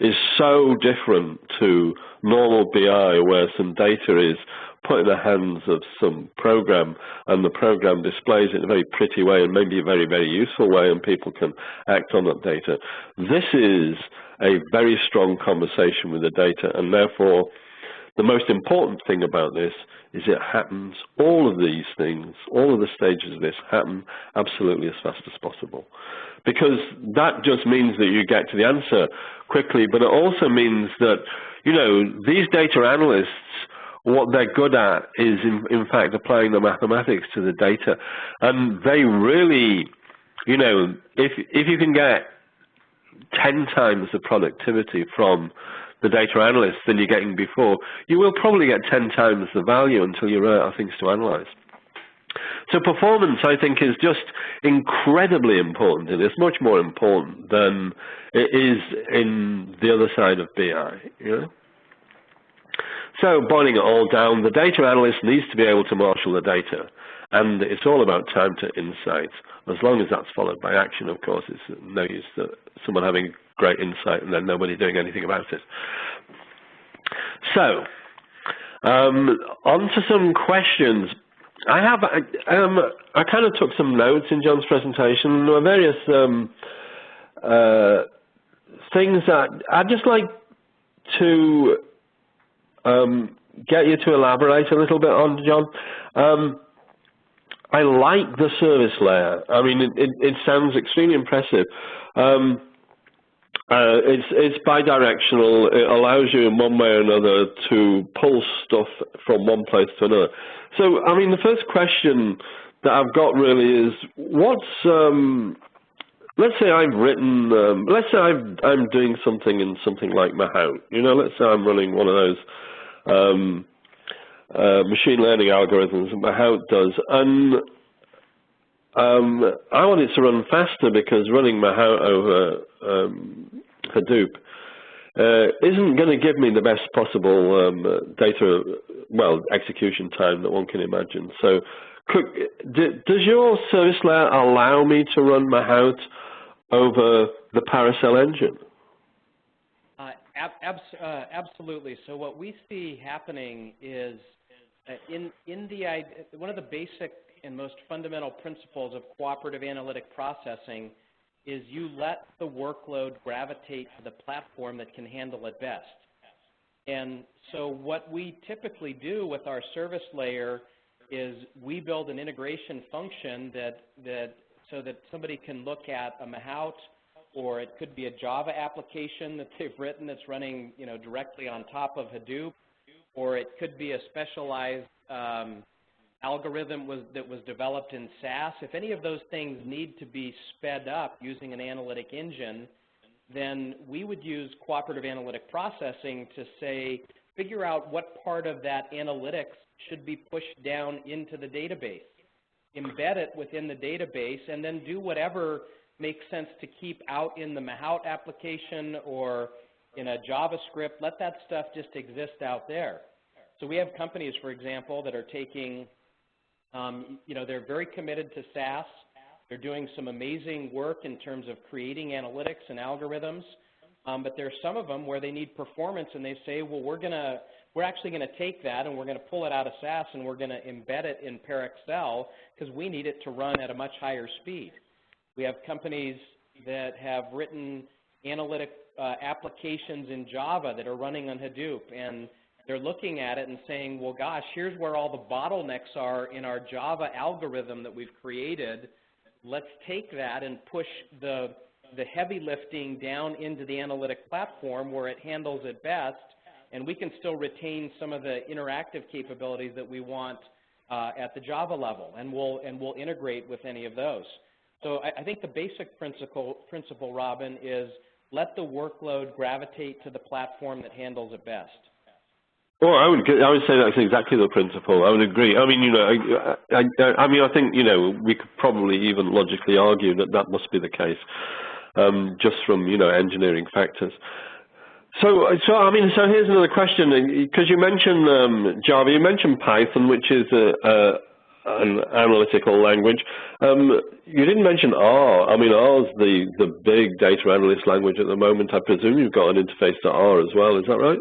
Speaker 3: is so different to normal BI, where some data is put in the hands of some program, and the program displays it in a very pretty way and maybe a very, very useful way, and people can act on that data. This is a very strong conversation with the data, and therefore the most important thing about this is it happens, all of these things, all of the stages of this happen absolutely as fast as possible. Because that just means that you get to the answer quickly, but it also means that, these data analysts, what they're good at is, in fact, applying the mathematics to the data. And they really, if you can get 10 times the productivity from the data analysts than you're getting before, you will probably get 10 times the value until you run out of things to analyze. So performance, I think, is just incredibly important, and it's much more important than it is in the other side of BI, So boiling it all down, the data analyst needs to be able to marshal the data, and it's all about time to insight. As long as that's followed by action, of course, it's no use that someone having great insight and then nobody doing anything about it. So, on to some questions. I kind of took some notes in John's presentation. There were various things that I'd just like to get you to elaborate a little bit on, John. I like the service layer. I mean, it sounds extremely impressive. It's bidirectional. It allows you in one way or another to pull stuff from one place to another. So, I mean, the first question that I've got really is, what's, let's say I've written, let's say I'm doing something in something like Mahout. You know, let's say I'm running one of those machine learning algorithms that Mahout does, and I want it to run faster because running Mahout over Hadoop isn't going to give me the best possible data, well, execution time that one can imagine. So, does your service layer allow me to run Mahout over the ParAccel engine?
Speaker 2: Absolutely. So what we see happening is one of the basic and most fundamental principles of cooperative analytic processing is you let the workload gravitate to the platform that can handle it best. And so what we typically do with our service layer is we build an integration function so that somebody can look at a Mahout, or it could be a Java application that they've written that's running, you know, directly on top of Hadoop, or it could be a specialized algorithm that was developed in SAS. If any of those things need to be sped up using an analytic engine, then we would use cooperative analytic processing to say, figure out what part of that analytics should be pushed down into the database, embed it within the database, and then do whatever makes sense to keep out in the Mahout application or in a JavaScript. Let that stuff just exist out there. So we have companies, for example, that are taking, you know, they're very committed to SAS. They're doing some amazing work in terms of creating analytics and algorithms. But there's some of them where they need performance, and they say, well, we're actually going to take that and we're going to pull it out of SAS and we're going to embed it in ParAccel because we need it to run at a much higher speed. We have companies that have written analytic applications in Java that are running on Hadoop, and they're looking at it and saying, well, gosh, here's where all the bottlenecks are in our Java algorithm that we've created. Let's take that and push the heavy lifting down into the analytic platform where it handles it best, and we can still retain some of the interactive capabilities that we want at the Java level, and we'll integrate with any of those. So I think the basic principle, Robin, is let the workload gravitate to the platform that handles it best.
Speaker 3: Well, I would say that's exactly the principle. I would agree. I mean, you know, I think, you know, we could probably even logically argue that that must be the case, just from, you know, engineering factors. So I mean, so here's another question, because you mentioned Java, you mentioned Python, which is an analytical language. You didn't mention R. I mean, R's the big data analyst language at the moment. I presume you've got an interface to R as well. Is that right?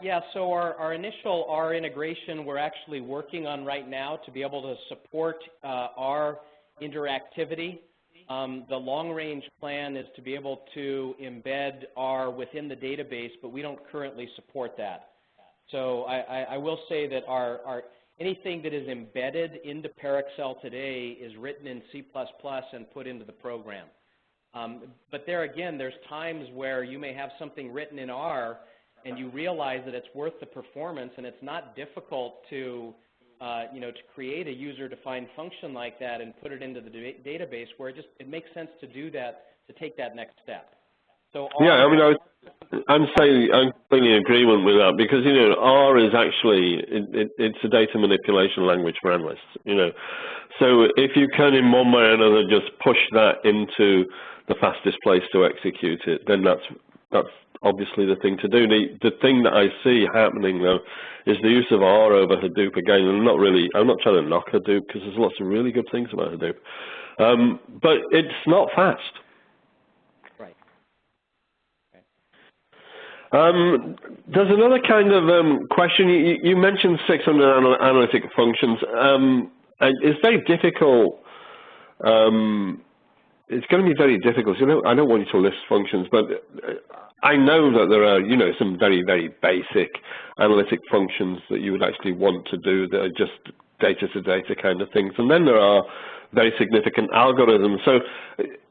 Speaker 2: Yeah, so our initial R integration we're actually working on right now to be able to support R interactivity. The long-range plan is to be able to embed R within the database, but we don't currently support that. So I will say that anything that is embedded into ParAccel today is written in C++ and put into the program. But there again, there's times where you may have something written in R and you realize that it's worth the performance, and it's not difficult to, you know, to create a user-defined function like that and put it into the database where it makes sense to do that, to take that next step. So
Speaker 3: yeah, I mean, I'm completely in agreement with that, because, you know, R is actually, it's a data manipulation language for analysts, you know. So if you can in one way or another just push that into the fastest place to execute it, then that's obviously the thing to do. The thing that I see happening, though, is the use of R over Hadoop. Again, I'm not trying to knock Hadoop, because there's lots of really good things about Hadoop. But it's not fast.
Speaker 2: Right.
Speaker 3: There's another kind of question. You mentioned 600 analytic functions. It's very difficult. It's going to be very difficult. You know, I don't want you to list functions, but I know that there are, you know, some very, very basic analytic functions that you would actually want to do that are just data-to-data kind of things. And then there are very significant algorithms. So,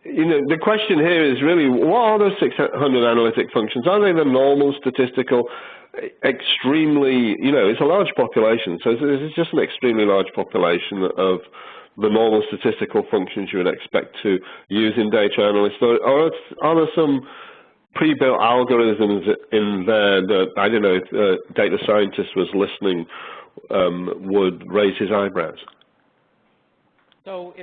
Speaker 3: you know, the question here is really, what are those 600 analytic functions? Are they the normal statistical, extremely, you know, it's a large population. So it's just an extremely large population of the normal statistical functions you would expect to use in data analysts. Or are there some pre-built algorithms in there that, I don't know, if a data scientist was listening, would raise his eyebrows?
Speaker 2: So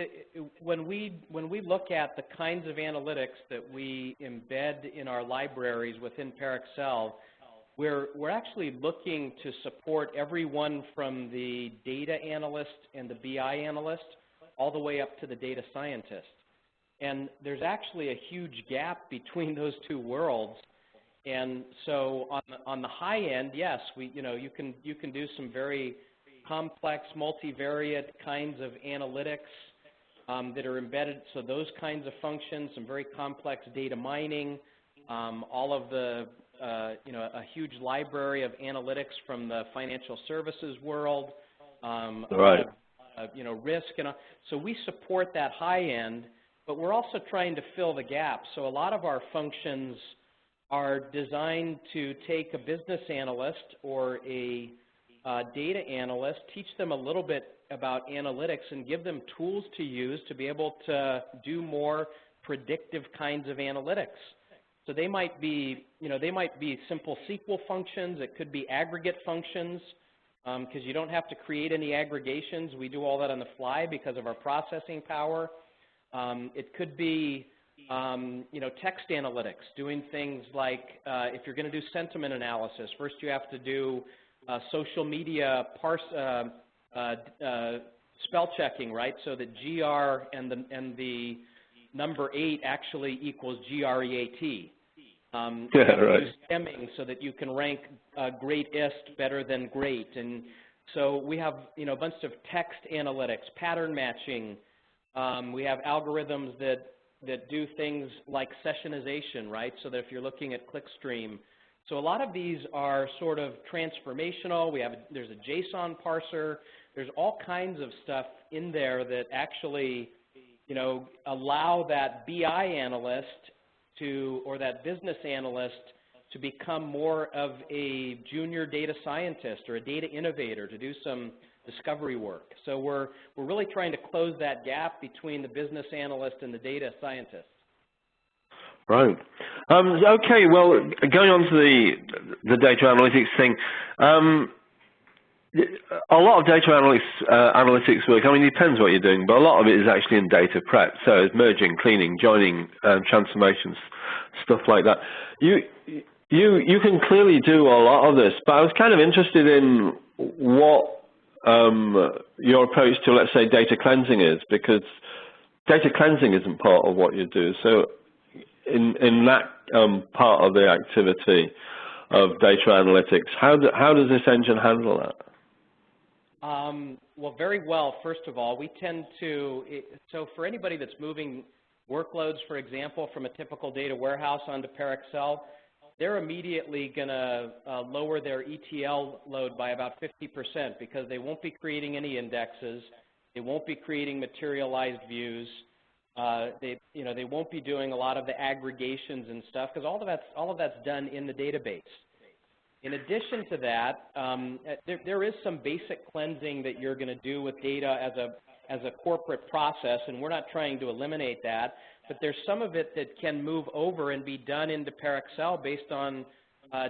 Speaker 2: when we look at the kinds of analytics that we embed in our libraries within ParAccel, we're actually looking to support everyone from the data analyst and the BI analyst all the way up to the data scientist. And there's actually a huge gap between those two worlds. And so on the high end, yes, you can do some very complex, multivariate kinds of analytics that are embedded. So those kinds of functions, some very complex data mining, all of the a huge library of analytics from the financial services world,
Speaker 3: right.
Speaker 2: Risk, so we support that high end, but we're also trying to fill the gap. So a lot of our functions are designed to take a business analyst or a data analyst, teach them a little bit about analytics, and give them tools to use to be able to do more predictive kinds of analytics. So they might be, simple SQL functions. It could be aggregate functions, because you don't have to create any aggregations. We do all that on the fly because of our processing power. It could be, text analytics, doing things like if you're going to do sentiment analysis, first you have to do social media spell checking, right? So that GR and the number 8 actually equals GREAT.
Speaker 3: Right.
Speaker 2: Stemming so that you can rank greatest better than great. And so we have, a bunch of text analytics, pattern matching. We have algorithms that do things like sessionization, right? So that if you're looking at clickstream. So a lot of these are sort of transformational. There's a JSON parser. There's all kinds of stuff in there that actually, allow that BI analyst or that business analyst to become more of a junior data scientist or a data innovator to do some discovery work. So we're really trying to close that gap between the business analyst and the data scientist.
Speaker 3: Right. Okay, well, going on to the data analytics thing, a lot of data analytics work, it depends what you're doing, but a lot of it is actually in data prep. So it's merging, cleaning, joining, transformations, stuff like that. You can clearly do a lot of this, but I was kind of interested in what your approach to, let's say, data cleansing is, because data cleansing isn't part of what you do. So in that part of the activity of data analytics, how does this engine handle that?
Speaker 2: Well, very well. First of all, we tend to, so for anybody that's moving workloads, for example, from a typical data warehouse onto ParAccel, they're immediately going to lower their ETL load by about 50% because they won't be creating any indexes. They won't be creating materialized views. They won't be doing a lot of the aggregations and stuff because all of that's done in the database. In addition to that, there is some basic cleansing that you're going to do with data as a corporate process, and we're not trying to eliminate that, but there's some of it that can move over and be done into ParAccel based on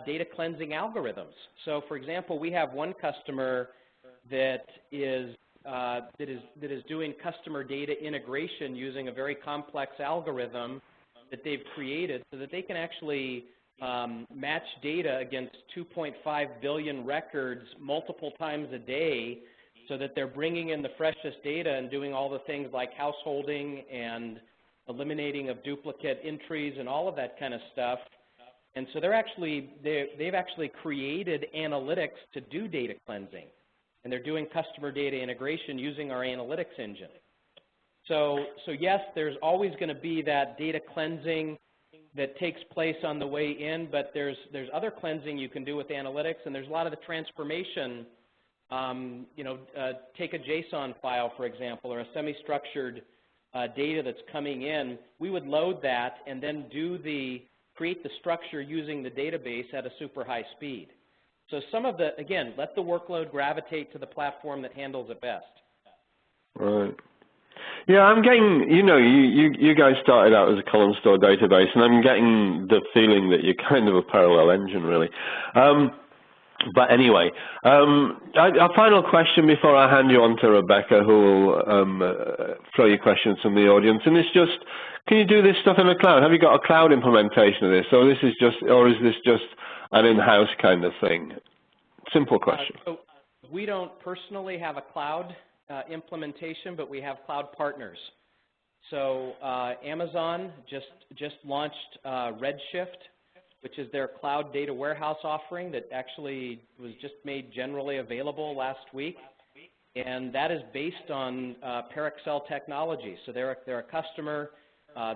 Speaker 2: data cleansing algorithms. So, for example, we have one customer that is doing customer data integration using a very complex algorithm that they've created so that they can actually match data against 2.5 billion records multiple times a day so that they're bringing in the freshest data and doing all the things like householding and eliminating of duplicate entries and all of that kind of stuff And so they've actually created analytics to do data cleansing, and they're doing customer data integration using our analytics engine. So yes, there's always going to be that data cleansing that takes place on the way in, but there's other cleansing you can do with analytics, and there's a lot of the transformation. Take a JSON file, for example, or a semi-structured data that's coming in. We would load that and then create the structure using the database at a super high speed. So again, let the workload gravitate to the platform that handles it best.
Speaker 3: Right. Yeah, I'm getting, you guys started out as a column store database, and I'm getting the feeling that you're kind of a parallel engine, really. But anyway, a final question before I hand you on to Rebecca, who will throw you questions from the audience, and it's just, can you do this stuff in the cloud? Have you got a cloud implementation of this, or is this just an in-house kind of thing? Simple question.
Speaker 2: So we don't personally have a cloud implementation, but we have cloud partners. So Amazon just launched Redshift, which is their cloud data warehouse offering that actually was just made generally available last week. And that is based on ParAccel technology. So they're a customer.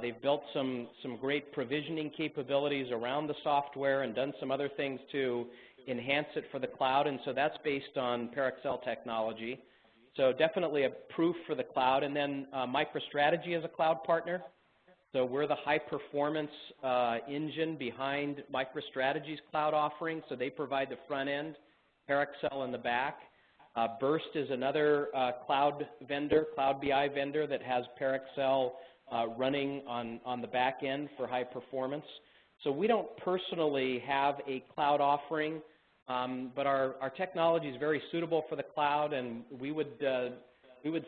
Speaker 2: They've built some great provisioning capabilities around the software and done some other things to enhance it for the cloud. And so that's based on ParAccel technology. So definitely a proof for the cloud. And then MicroStrategy is a cloud partner. So we're the high-performance engine behind MicroStrategy's cloud offering. So they provide the front end, ParAccel in the back. Burst is another cloud BI vendor that has ParAccel running on the back end for high performance. So we don't personally have a cloud offering, but our technology is very suitable for the cloud, and we would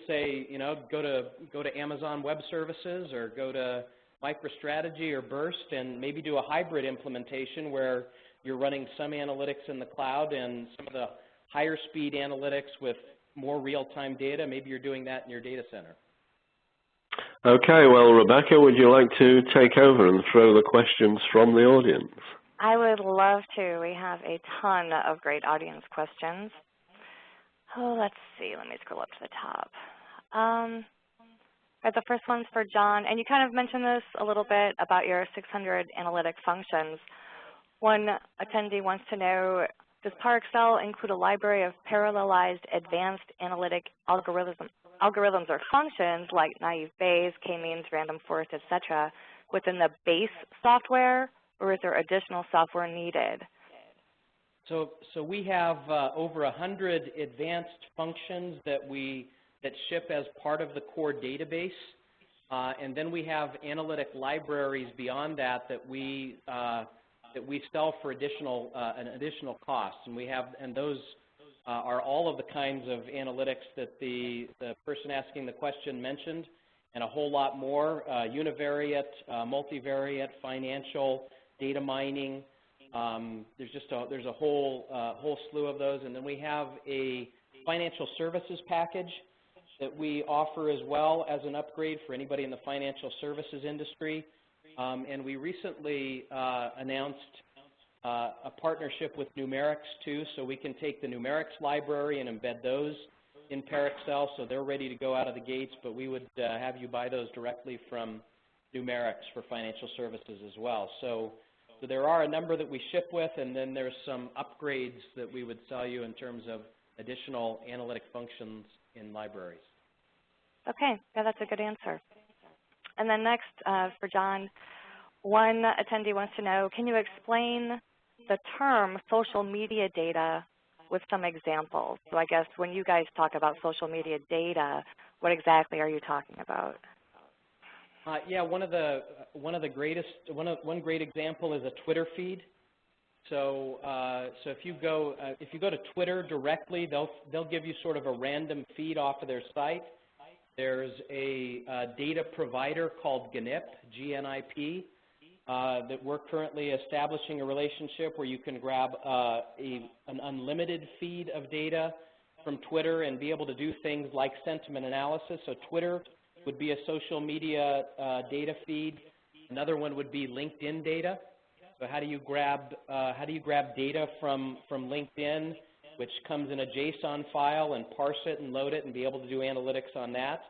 Speaker 2: say, go to Amazon Web Services or go to MicroStrategy or Burst and maybe do a hybrid implementation where you're running some analytics in the cloud and some of the higher speed analytics with more real-time data. Maybe you're doing that in your data center.
Speaker 3: Okay, well, Rebecca, would you like to take over and throw the questions from the audience?
Speaker 1: I would love to. We have a ton of great audience questions. Oh, let's see. Let me scroll up to the top. The first one's for John, and you kind of mentioned this a little bit about your 600 analytic functions. One attendee wants to know, does ParAccel include a library of parallelized advanced analytic algorithms or functions like naive Bayes, k-means, random forest, etc., within the base software, or is there additional software needed?
Speaker 2: So we have over 100 advanced functions that ship as part of the core database, and then we have analytic libraries beyond that we sell for an additional cost, and those are all of the kinds of analytics that the person asking the question mentioned, and a whole lot more: univariate, multivariate, financial, data mining. There's a whole slew of those, and then we have a financial services package that we offer as well as an upgrade for anybody in the financial services industry. And we recently announced a partnership with numerics too, so we can take the numerics library and embed those in ParAccel, so they're ready to go out of the gates, but we would have you buy those directly from numerics for financial services as well. So there are a number that we ship with, and then there's some upgrades that we would sell you in terms of additional analytic functions in libraries.
Speaker 1: Okay, yeah, that's a good answer. And then next, for John, one attendee wants to know, can you explain the term social media data with some examples? So I guess when you guys talk about social media data, what exactly are you talking about?
Speaker 2: Yeah, one great example is a Twitter feed. So if you go to Twitter directly, they'll give you sort of a random feed off of their site. There's a data provider called GNIP, G-N-I-P, that we're currently establishing a relationship where you can grab an unlimited feed of data from Twitter and be able to do things like sentiment analysis. So Twitter would be a social media data feed. Another one would be LinkedIn data. So how do you grab data from LinkedIn, which comes in a JSON file, and parse it and load it and be able to do analytics on that?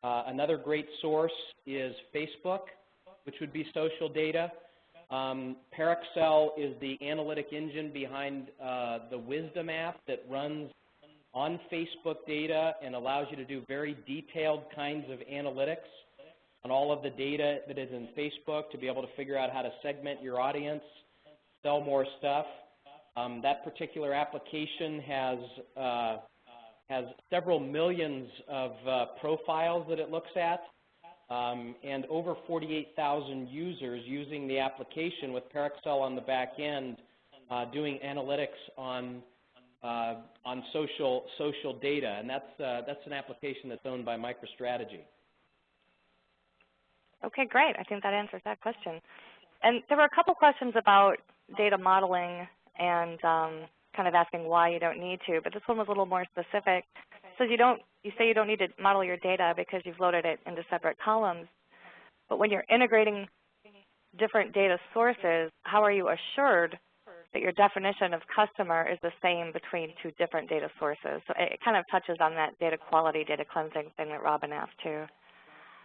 Speaker 2: Another great source is Facebook, which would be social data. ParAccel is the analytic engine behind the Wisdom app that runs on Facebook data and allows you to do very detailed kinds of analytics on all of the data that is in Facebook to be able to figure out how to segment your audience, sell more stuff. That particular application has several millions of profiles that it looks at, and over 48,000 users using the application with ParAccel on the back end, doing analytics on social data, and that's an application that's owned by MicroStrategy.
Speaker 1: Okay, great. I think that answers that question. And there were a couple questions about data modeling and kind of asking why you don't need to, but this one was a little more specific. So you say you don't need to model your data because you've loaded it into separate columns, but when you're integrating different data sources, how are you assured that your definition of customer is the same between two different data sources? So it kind of touches on that data quality, data cleansing thing that Robin asked too.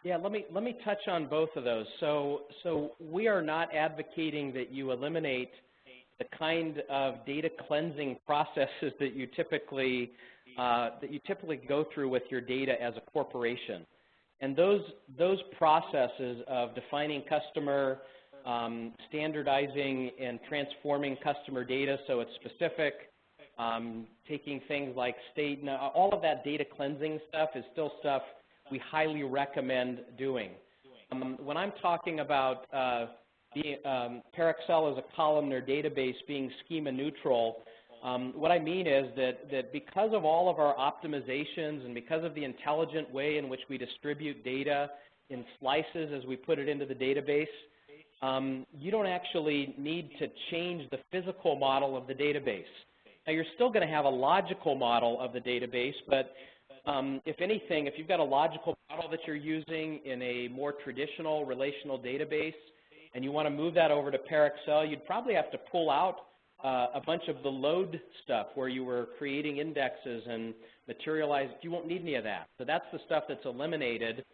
Speaker 2: Yeah, let me touch on both of those. So we are not advocating that you eliminate the kind of data cleansing processes that you typically go through with your data as a corporation. And those processes of defining customer, standardizing and transforming customer data so it's specific, taking things like state, all of that data cleansing stuff is still stuff we highly recommend doing. When I'm talking about ParAccel as a columnar database being schema neutral, what I mean is that because of all of our optimizations and because of the intelligent way in which we distribute data in slices as we put it into the database, you don't actually need to change the physical model of the database. Now, you're still going to have a logical model of the database, but if anything, if you've got a logical model that you're using in a more traditional relational database and you want to move that over to ParAccel, you'd probably have to pull out a bunch of the load stuff where you were creating indexes and materialize. You won't need any of that. So that's the stuff that's eliminated.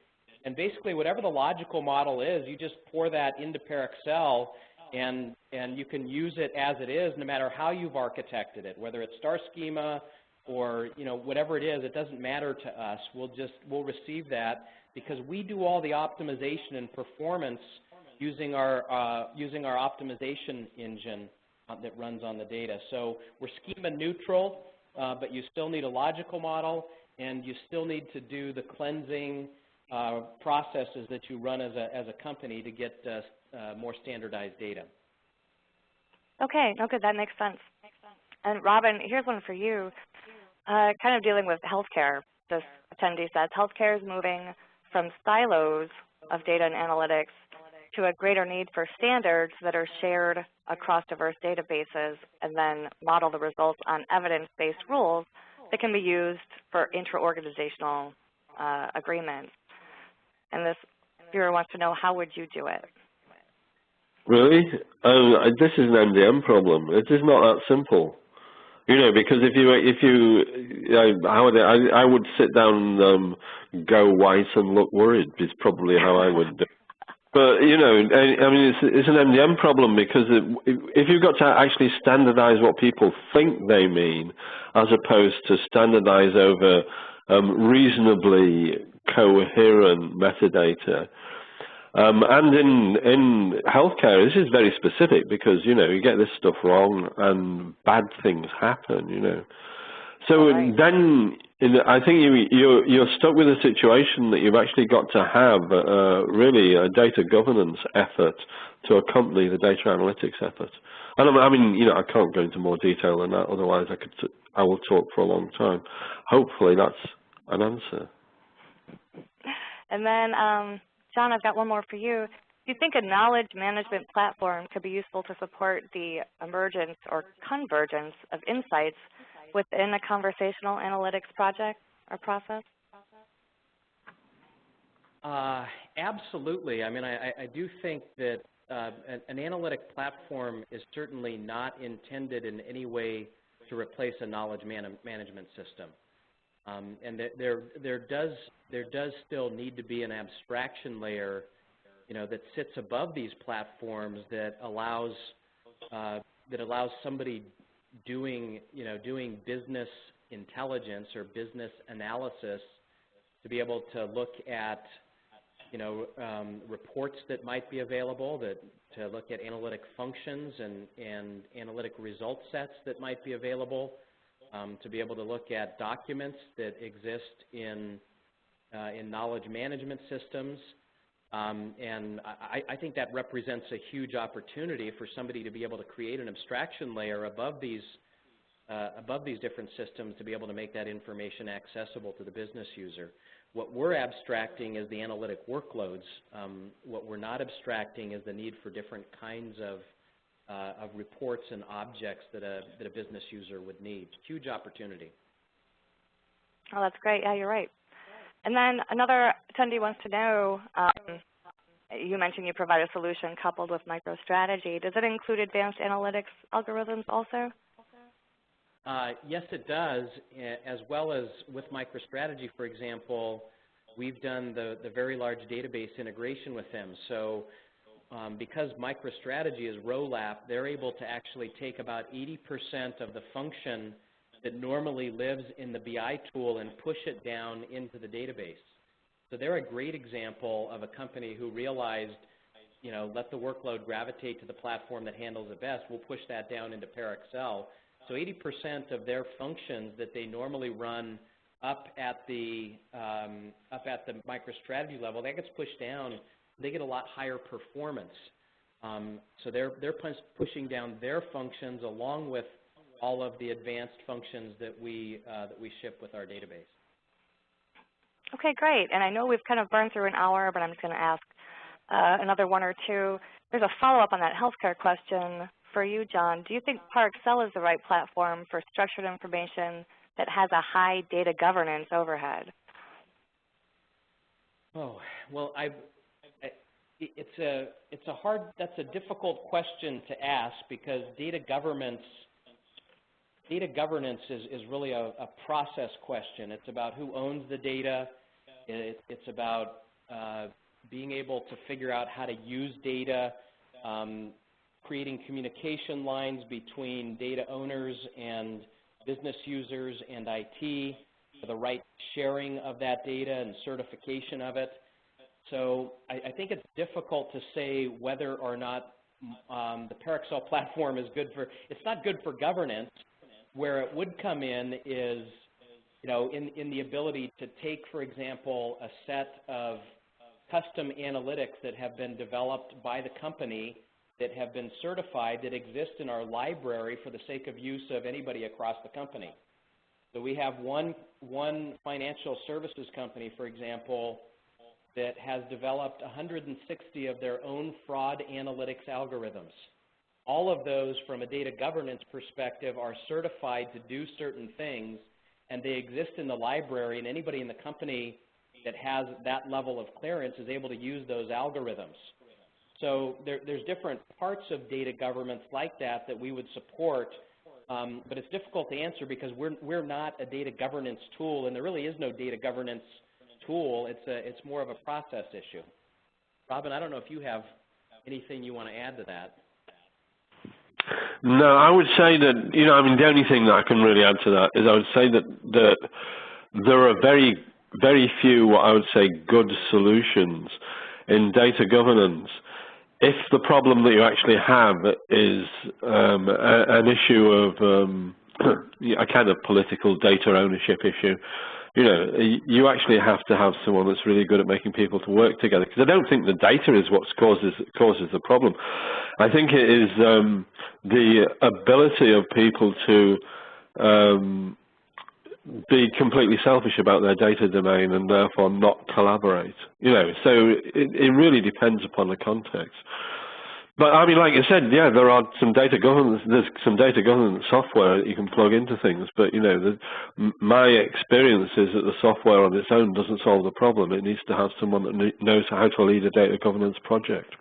Speaker 2: And basically, whatever the logical model is, you just pour that into ParAccel, and you can use it as it is, no matter how you've architected it, whether it's star schema or whatever it is. It doesn't matter to us. We'll receive that because we do all the optimization and performance using our optimization engine that runs on the data. So we're schema neutral, but you still need a logical model, and you still need to do the cleansing processes that you run as a company to get more standardized data.
Speaker 1: Okay, okay, that makes sense. And Robin, here's one for you. Kind of dealing with healthcare, this attendee says, healthcare is moving from silos of data and analytics to a greater need for standards that are shared across diverse databases and then model the results on evidence-based rules that can be used for intra-organizational agreements. And this viewer wants to know, how would you do it?
Speaker 3: Really? This is an MDM problem. It is not that simple. Because I would sit down and go white and look worried is probably how I would do it. But, I mean, it's an MDM problem because if you've got to actually standardize what people think they mean as opposed to standardize over reasonably coherent metadata, and in healthcare, this is very specific because, you get this stuff wrong and bad things happen, So then I think you're stuck with a situation that you've actually got to have really a data governance effort to accompany the data analytics effort. And I mean, I can't go into more detail than that, otherwise I will talk for a long time. Hopefully that's an answer.
Speaker 1: And then, John, I've got one more for you. Do you think a knowledge management platform could be useful to support the emergence or convergence of insights within a conversational analytics project or process?
Speaker 2: Absolutely. I mean, I do think that an analytic platform is certainly not intended in any way to replace a knowledge management system. And there does still need to be an abstraction layer, that sits above these platforms that allows somebody doing business intelligence or business analysis to be able to look at reports that might be available, to look at analytic functions and analytic result sets that might be available, to be able to look at documents that exist in knowledge management systems. And I think that represents a huge opportunity for somebody to be able to create an abstraction layer above these different systems to be able to make that information accessible to the business user. What we're abstracting is the analytic workloads. What we're not abstracting is the need for different kinds of reports and objects that a business user would need. Huge opportunity.
Speaker 1: Oh, that's great. Yeah, you're right. And then another attendee wants to know, you mentioned you provide a solution coupled with MicroStrategy. Does it include advanced analytics algorithms also?
Speaker 2: Yes, it does, as well as with MicroStrategy, for example, we've done the very large database integration with them. So because MicroStrategy is ROLAP, they're able to actually take about 80% of the function that normally lives in the BI tool and push it down into the database. So they're a great example of a company who realized, let the workload gravitate to the platform that handles it best. We'll push that down into ParAccel. So 80% of their functions that they normally run up at the MicroStrategy level, that gets pushed down. They get a lot higher performance. So they're pushing down their functions along with all of the advanced functions that we ship with our database.
Speaker 1: Okay, great. And I know we've kind of burned through an hour, but I'm just going to ask another one or two. There's a follow-up on that healthcare question for you, John. Do you think ParAccel is the right platform for structured information that has a high data governance overhead?
Speaker 2: Oh, well, that's a difficult question to ask because data governance is really a process question. It's about who owns the data. It's about being able to figure out how to use data, creating communication lines between data owners and business users and IT, for the right sharing of that data and certification of it. So I think it's difficult to say whether or not the ParAccel platform is good for, it's not good for governance. Where it would come in is, in the ability to take, for example, a set of custom analytics that have been developed by the company that have been certified that exist in our library for the sake of use of anybody across the company. So we have one financial services company, for example, that has developed 160 of their own fraud analytics algorithms. All of those, from a data governance perspective, are certified to do certain things, and they exist in the library, and anybody in the company that has that level of clearance is able to use those algorithms. So there's different parts of data governance like that we would support, but it's difficult to answer because we're not a data governance tool, and there really is no data governance tool. It's more of a process issue. Robin, I don't know if you have anything you want to add to that.
Speaker 3: No, I would say that, the only thing that I can really add to that is I would say that there are very, very few, what I would say, good solutions in data governance if the problem that you actually have is an issue of a kind of political data ownership issue. You actually have to have someone that's really good at making people to work together, because I don't think the data is what causes the problem. I think it is the ability of people to be completely selfish about their data domain and therefore not collaborate. So it really depends upon the context. But I mean, like you said, yeah, there are some data governance. There's some data governance software that you can plug into things. But my experience is that the software on its own doesn't solve the problem. It needs to have someone that knows how to lead a data governance project.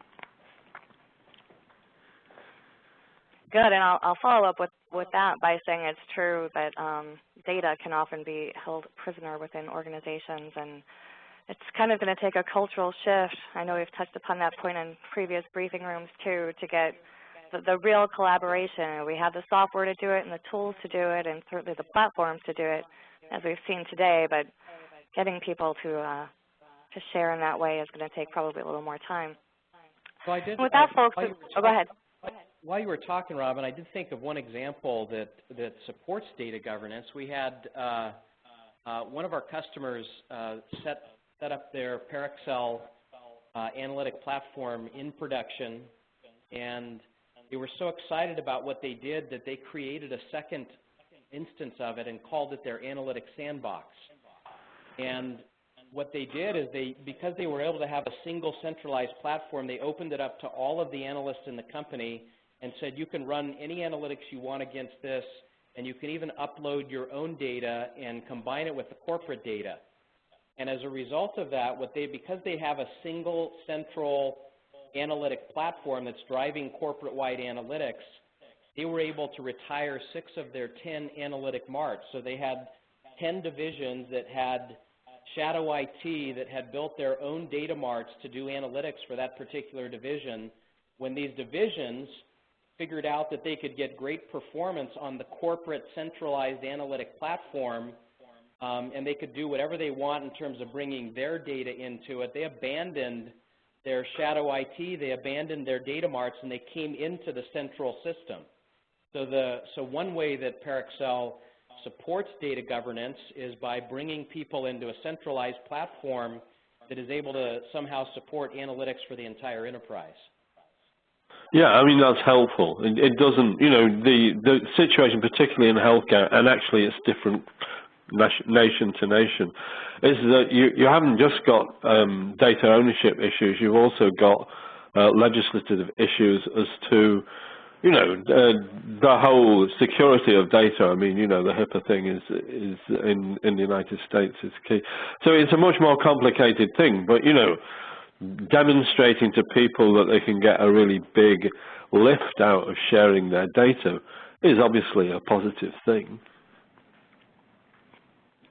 Speaker 1: Good, and I'll follow up with that by saying it's true that data can often be held prisoner within organizations, and it's kind of going to take a cultural shift. I know we've touched upon that point in previous briefing rooms too, to get the real collaboration. We have the software to do it and the tools to do it and certainly the platforms to do it, as we've seen today, but getting people to share in that way is going to take probably a little more time.
Speaker 2: Well, I did,
Speaker 1: with that, folks, go ahead.
Speaker 2: While you were talking, Robin, I did think of one example that supports data governance. We had one of our customers set up their ParAccel analytic platform in production, and they were so excited about what they did that they created a second instance of it and called it their analytic sandbox. And what they did is because they were able to have a single centralized platform, they opened it up to all of the analysts in the company and said, you can run any analytics you want against this, and you can even upload your own data and combine it with the corporate data. And as a result of that, because they have a single central analytic platform that's driving corporate-wide analytics, they were able to retire 6 of their 10 analytic marts. So they had 10 divisions that had shadow IT that had built their own data marts to do analytics for that particular division. When these divisions figured out that they could get great performance on the corporate centralized analytic platform, and they could do whatever they want in terms of bringing their data into it, they abandoned their shadow IT, they abandoned their data marts, and they came into the central system. So one way that ParAccel supports data governance is by bringing people into a centralized platform that is able to somehow support analytics for the entire enterprise.
Speaker 3: Yeah, I mean, that's helpful. It doesn't, you know, the situation, particularly in healthcare, and actually it's different nation to nation, is that you haven't just got data ownership issues, you've also got legislative issues as to, you know, the whole security of data. I mean, you know, the HIPAA thing is in the United States is key. So it's a much more complicated thing, but, you know, demonstrating to people that they can get a really big lift out of sharing their data is obviously a positive thing.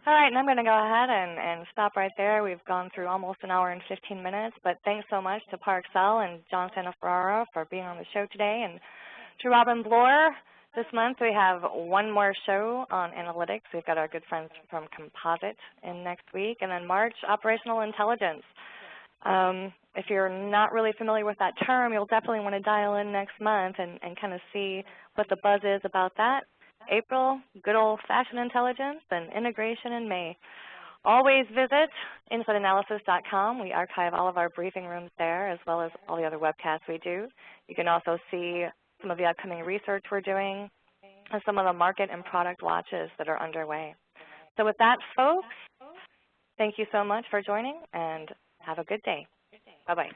Speaker 1: All right, and I'm going to go ahead and stop right there. We've gone through almost an hour and 15 minutes, but thanks so much to ParAccel and John Santaferraro for being on the show today. And to Robin Bloor, this month we have one more show on analytics. We've got our good friends from Composite in next week. And then March, operational intelligence. If you're not really familiar with that term, you'll definitely want to dial in next month and kind of see what the buzz is about that. April, good old-fashioned intelligence, and integration in May. Always visit InsightAnalysis.com. We archive all of our briefing rooms there, as well as all the other webcasts we do. You can also see some of the upcoming research we're doing and some of the market and product launches that are underway. So with that, folks, thank you so much for joining, and have a good day. Bye-bye.